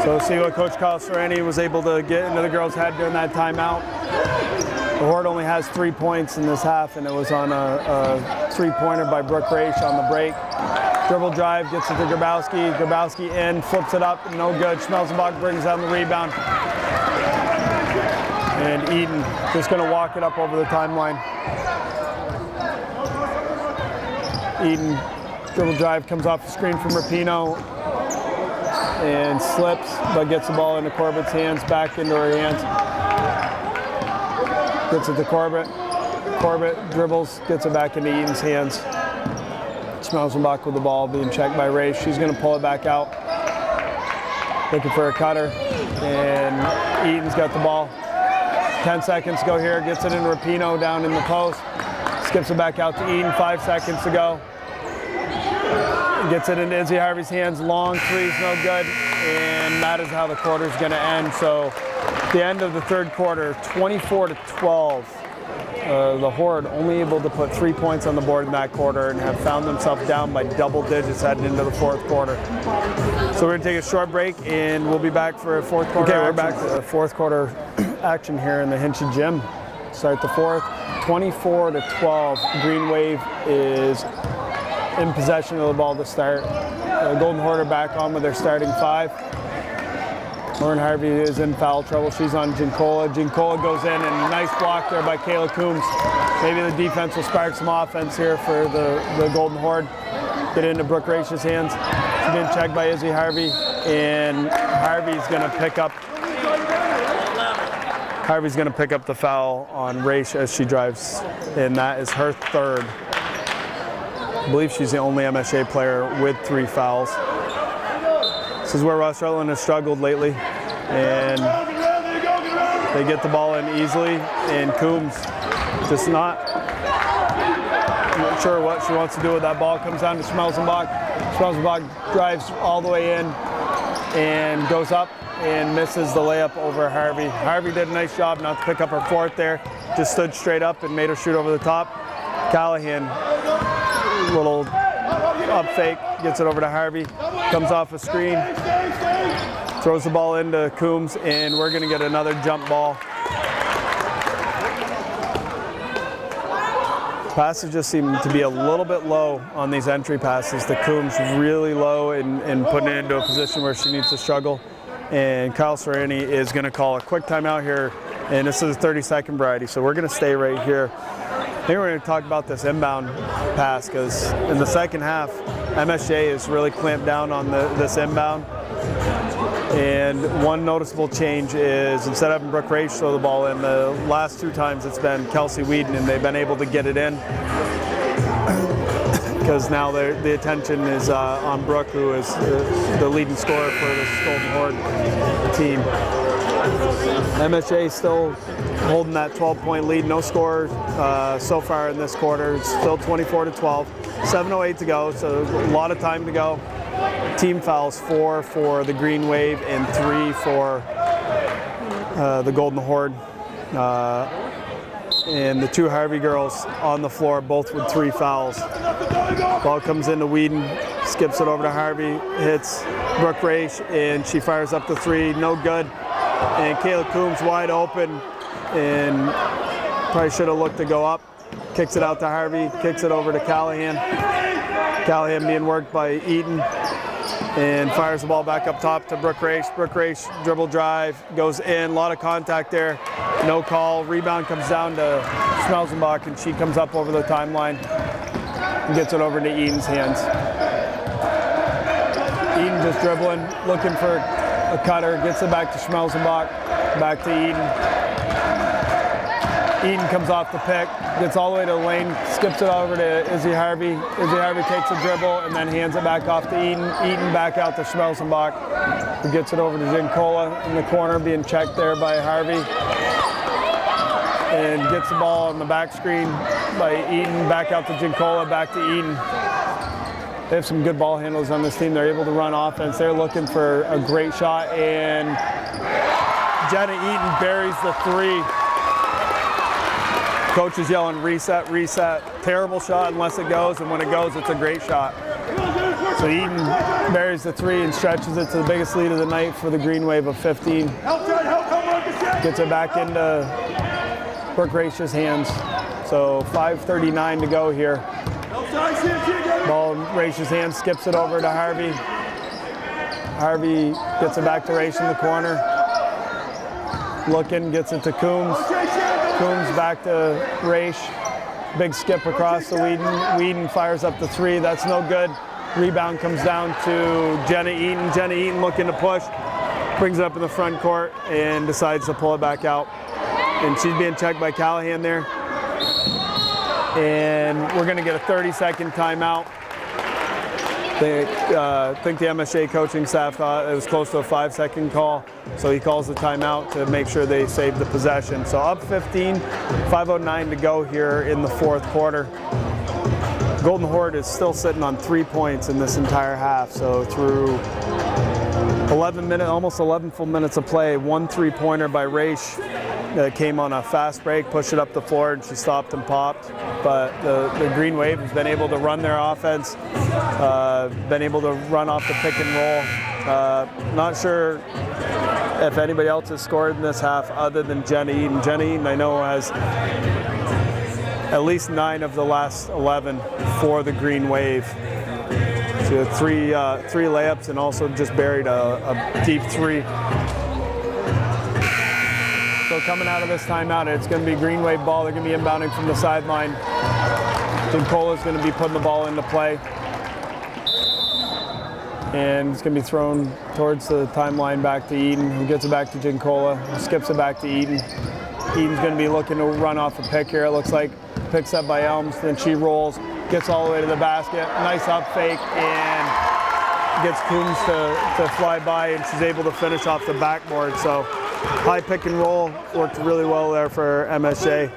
So see what Coach Carl Serrani was able to get into the girls' head during that timeout. The Horde only has 3 points in this half, and it was on a 3-pointer by Brooke Raich on the break. Dribble drive, gets it to Grabowski. Grabowski in, flips it up, no good. Schmelzenbach brings down the rebound. And Eaton just going to walk it up over the timeline. Eaton, dribble drive, comes off the screen from Rapinoe and slips, but gets the ball into Corbett's hands, back into her hands. Gets it to Corbett. Corbett dribbles, gets it back into Eaton's hands. Schmelzenbach with the ball, being checked by Raich. She's going to pull it back out. Looking for a cutter, and Eaton's got the ball. 10 seconds to go here, gets it in Rapinoe down in the post. Skips it back out to Eaton, 5 seconds to go. Gets it into Izzy Harvey's hands, long three's no good, and that is how the quarter's going to end. So the end of the third quarter, 24-12. The Horde only able to put 3 points on the board in that quarter and have found themselves down by double digits heading into the fourth quarter. So we're going to take a short break, and we'll be back for a fourth quarter. Okay, we're back to the fourth quarter action here in the Hinchy Gym. Start the fourth, 24-12. Green Wave is in possession of the ball to start. Golden Horde are back on with their starting 5. Lauren Harvey is in foul trouble. She's on Gincola. Gincola goes in, and nice block there by Kayla Coombs. Maybe the defense will spark some offense here for the Golden Horde. Get into Brooke Raich's hands. She's being checked by Izzy Harvey, and Harvey's going to pick up the foul on Raich as she drives, and that is her third. I believe she's the only MSJ player with 3 fouls. This is where West Rutland has struggled lately, and they get the ball in easily, and Coombs just not sure what she wants to do with that ball. Comes down to Schmelzenbach. Schmelzenbach drives all the way in and goes up and misses the layup over Harvey. Harvey did a nice job not to pick up her 4th there. Just stood straight up and made her shoot over the top. Callahan, little up fake, gets it over to Harvey. Comes off a screen, throws the ball into Coombs, and we're going to get another jump ball. Passes just seem to be a little bit low on these entry passes. The Coombs really low and putting it into a position where she needs to struggle. And Kyle Serrani is going to call a quick timeout here, and this is a 30-second variety, so we're going to stay right here. I think we're going to talk about this inbound pass, because in the second half, MSJ has really clamped down on this inbound. And one noticeable change is instead of having Brooke Raich throw the ball in, the last 2 times it's been Kelsey Whedon, and they've been able to get it in. Because now the attention is on Brooke, who is the leading scorer for this Golden Horde team. MSJ still holding that 12-point lead. No score so far in this quarter. It's still 24-12. 7:08 to go, so a lot of time to go. Team fouls 4 for the Green Wave and 3 for the Golden Horde. And the 2 Harvey girls on the floor, both with 3 fouls. Ball comes into Whedon, skips it over to Harvey, hits Brooke Raich, and she fires up the 3, no good. And Kayla Coombs wide open, and probably should have looked to go up. Kicks it out to Harvey, kicks it over to Callahan. Callahan being worked by Eaton, and fires the ball back up top to Brooke Raich. Brooke Raich dribble drive, goes in, a lot of contact there, no call. Rebound comes down to Schmelzenbach, and she comes up over the timeline and gets it over to Eaton's hands. Eaton just dribbling, looking for a cutter, gets it back to Schmelzenbach, back to Eaton. Eaton comes off the pick, gets all the way to the lane, skips it over to Izzy Harvey. Izzy Harvey takes a dribble and then hands it back off to Eaton. Eaton back out to Schmelzenbach, who gets it over to Gincola in the corner, being checked there by Harvey. And gets the ball on the back screen by Eaton, back out to Gincola, back to Eaton. They have some good ball handlers on this team. They're able to run offense. They're looking for a great shot, and Jenna Eaton buries the 3. Coach is yelling, reset, reset. Terrible shot unless it goes, and when it goes, it's a great shot. So Eaton buries the 3 and stretches it to the biggest lead of the night for the Green Wave of 15. Gets it back into Brooke Raich's hands. So 5:39 to go here. Ball in Raich's hands, skips it over to Harvey. Harvey gets it back to Raich in the corner. Looking, gets it to Coombs. Coombs back to Raich. Big skip across to Whedon. Whedon fires up the 3. That's no good. Rebound comes down to Jenna Eaton. Jenna Eaton looking to push. Brings it up in the front court and decides to pull it back out. And she's being checked by Callahan there. And we're going to get a 30-second timeout. They think the MSJ coaching staff thought it was close to a 5-second call, so he calls the timeout to make sure they save the possession. So up 15, 5:09 to go here in the 4th quarter. Golden Horde is still sitting on 3 points in this entire half. So through 11 minutes, almost 11 full minutes of play, 1 3-pointer by Raich came on a fast break, pushed it up the floor, and she stopped and popped. But the Green Wave has been able to run their offense, been able to run off the pick and roll. Not sure if anybody else has scored in this half other than Jenna Eaton. Jenna Eaton, I know, has at least 9 of the last 11 for the Green Wave. She had 3 layups and also just buried a deep 3. coming out of this timeout, it's going to be green wave ball. They're going to be inbounding from the sideline. Gincola's going to be putting the ball into play. And it's going to be thrown towards the timeline back to Eden, who gets it back to Gincola, who skips it back to Eden. Eden's going to be looking to run off a pick here, it looks like. Picks up by Elms, then she rolls, gets all the way to the basket. Nice up fake, and gets Coombs to fly by, and she's able to finish off the backboard. So high pick and roll worked really well there for MSJ.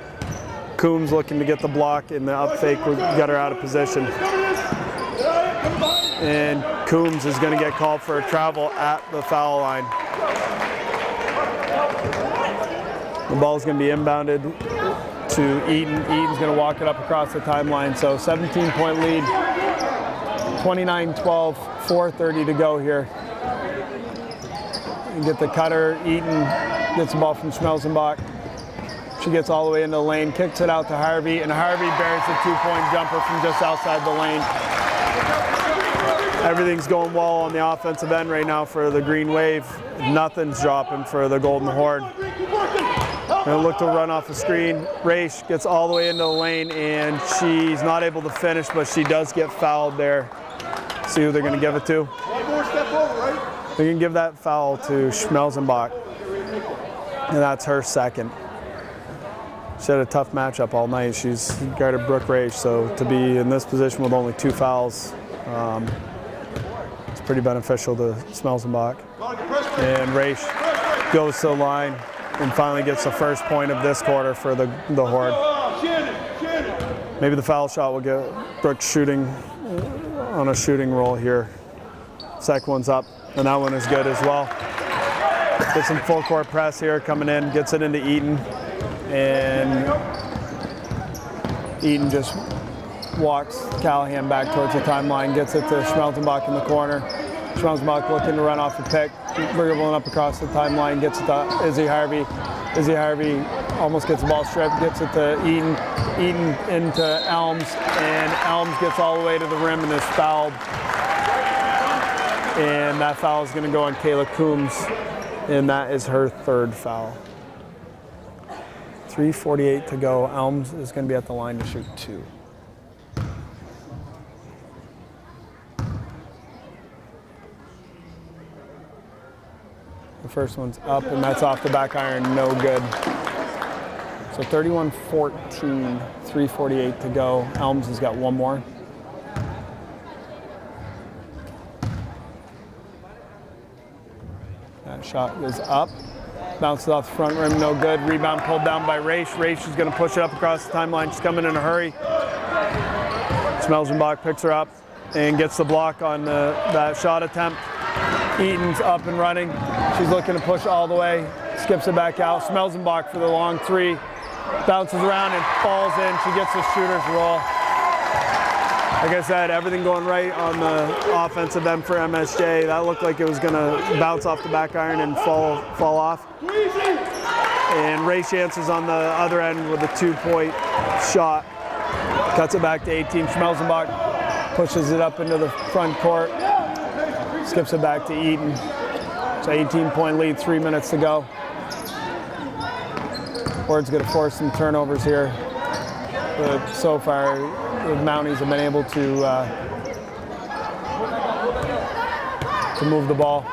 Coombs looking to get the block, and the up fake got her out of position. And Coombs is going to get called for a travel at the foul line. The ball is going to be inbounded to Eden. Eden's going to walk it up across the timeline. So 17-point lead, 29-12, 4:30 to go here. You get the cutter. Eden gets the ball from Schmelzenbach. She gets all the way into the lane, kicks it out to Harvey, and Harvey bears the 2-point jumper from just outside the lane. Everything's going well on the offensive end right now for the Green Wave. Nothing's dropping for the Golden Horde. Gonna look to run off the screen. Raish gets all the way into the lane, and she's not able to finish, but she does get fouled there. See who they're gonna give it to? They're gonna give that foul to Schmelzenbach, and that's her second. She had a tough matchup all night. She's guarded Brooke Raish, so to be in this position with only 2 fouls, it's pretty beneficial to Schmelzenbach. And Raish goes to the line and finally gets the first point of this quarter for the Horde. Maybe the foul shot will get Brooke shooting on a shooting roll here. Second one's up, and that one is good as well. Get some full court press here coming in, gets it into Eden, and Eden just walks Callahan back towards the timeline, gets it to Schmelzenbach in the corner. Schmelzenbach looking to run off a pick, dribbling up across the timeline, gets it to Izzy Harvey. Izzy Harvey almost gets the ball stripped, gets it to Eden. Eden into Elms, and Elms gets all the way to the rim and is fouled. And that foul is going to go on Kayla Coombs, and that is her third foul. 3:48 to go. Elms is going to be at the line to shoot 2. The first one's up, and that's off the back iron, no good. So 31-14, 3:48 to go. Elms has got one more. That shot is up. Bounces off the front rim, no good. Rebound pulled down by Raish. Raish is going to push it up across the timeline. She's coming in a hurry. Schmelzenbach picks her up and gets the block on that shot attempt. Eden's up and running. She's looking to push all the way. Skips it back out. Schmelzenbach for the long 3. Bounces around and falls in. She gets the shooter's roll. Like I said, everything going right on the offensive end for MSJ. That looked like it was going to bounce off the back iron and fall off. And Raish answers on the other end with a 2-point shot. Cuts it back to 18. Schmelzenbach pushes it up into the front court. Skips it back to Eden. It's an 18-point lead, 3 minutes to go. Horde's going to force some turnovers here. But so far, the Mounties have been able to move the ball.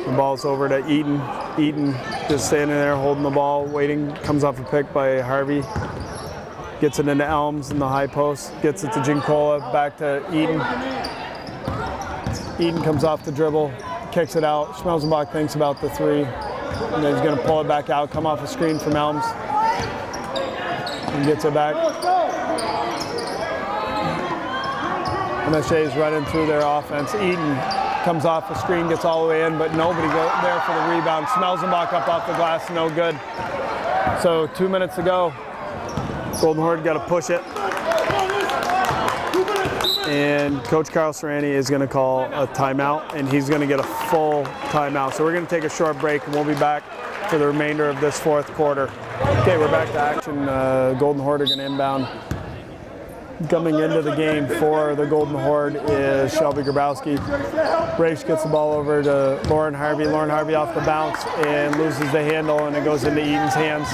The ball's over to Eden. Eden just standing there holding the ball, waiting. Comes off a pick by Harvey. Gets it into Elms in the high post. Gets it to Gincola, back to Eden. Eden comes off the dribble, kicks it out. Schmelzenbach thinks about the 3. And then he's going to pull it back out, come off a screen from Elms. And gets it back. MSJ is running through their offense. Eden comes off the screen, gets all the way in, but nobody there for the rebound. Schmelzenbach up off the glass, no good. So 2 minutes to go. Golden Horde got to push it. And Coach Carl Serrani is going to call a timeout, and he's going to get a full timeout. So we're going to take a short break, and we'll be back for the remainder of this 4th quarter. Okay, we're back to action. Golden Horde are going to inbound. Coming into the game for the Golden Horde is Shelby Grabowski. Raish gets the ball over to Lauren Harvey. Lauren Harvey off the bounce and loses the handle, and it goes into Eaton's hands.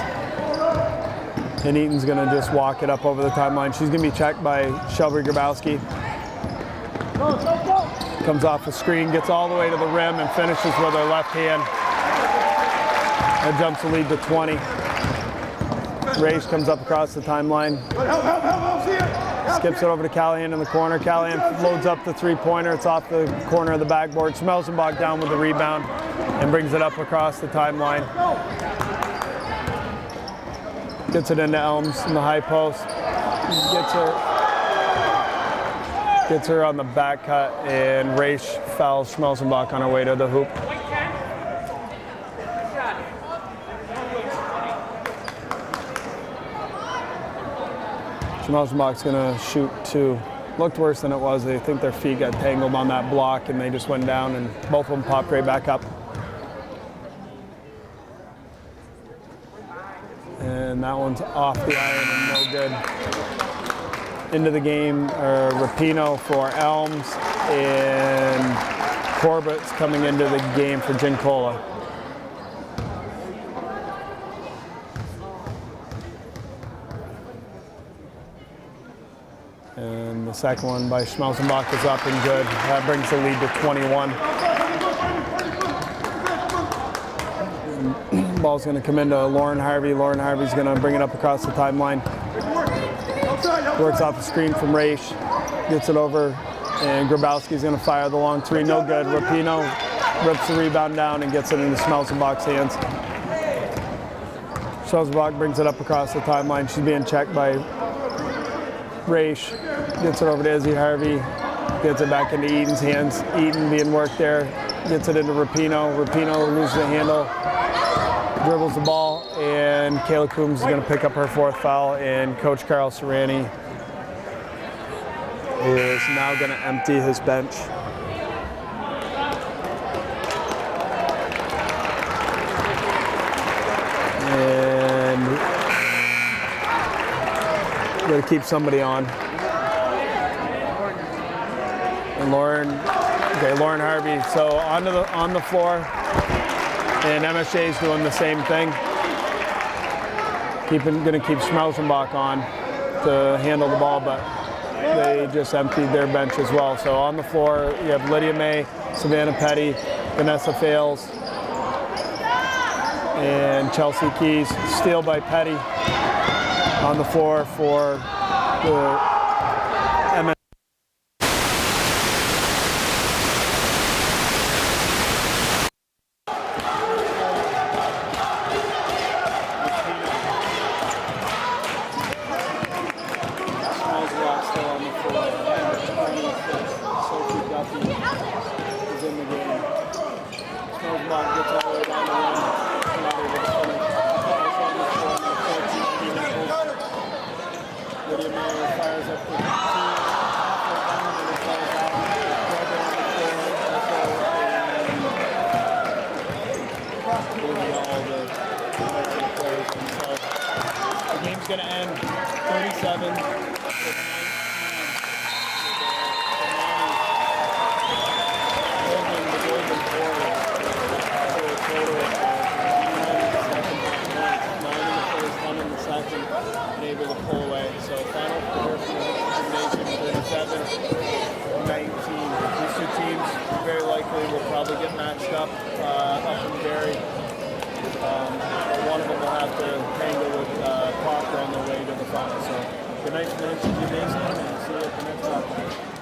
And Eaton's gonna just walk it up over the timeline. She's gonna be checked by Shelby Grabowski. Comes off the screen, gets all the way to the rim and finishes with her left hand. That jumps the lead to 20. Raish comes up across the timeline. Skips it over to Callahan in the corner. Callahan loads up the three-pointer. It's off the corner of the backboard. Schmelzenbach down with the rebound and brings it up across the timeline. Gets it into Elms in the high post. Gets her on the back cut, and Raish fouls Schmelzenbach on her way to the hoop. Schmelzenbach's gonna shoot two. Looked worse than it was. They think their feet got tangled on that block and they just went down, and both of them popped right back up. And that one's off the iron and no good. Into the game, Rapino for Elms, and Corbett's coming into the game for Gincola. And the second one by Schmelzenbach is up and good. That brings the lead to 21. Ball's going to come into Lauren Harvey. Lauren Harvey's going to bring it up across the timeline. Works off the screen from Raish. Gets it over, and Grabowski's going to fire the long three. No good. Rapino rips the rebound down and gets it into Schmelzenbach's hands. Schmelzenbach brings it up across the timeline. She's being checked by Raish. Gets it over to Izzy Harvey. Gets it back into Eaton's hands. Eaton being worked there. Gets it into Rapino. Rapino loses the handle. Dribbles the ball, and Kayla Coombs is going to pick up her fourth foul, and Coach Carl Serrani is now going to empty his bench. And going to keep somebody on. And Lauren Harvey. So on the floor. And MSJ is doing the same thing. Going to keep Schmelzenbach on to handle the ball, but they just emptied their bench as well. So on the floor, you have Lydia May, Savannah Petty, Vanessa Fales, and Chelsea Keys. Steal by Petty on the floor for the MS. Going to end 37 with 19. Holding the Golden Horde to a total of 9 in the first, 1 in the second, and able to pull away. So final score for the nation, 37-19. These two teams very likely will probably get matched up in Barrie. One of them will have to tangle with Parker on their way to the final. So good night for the next few days, and see you at the next time.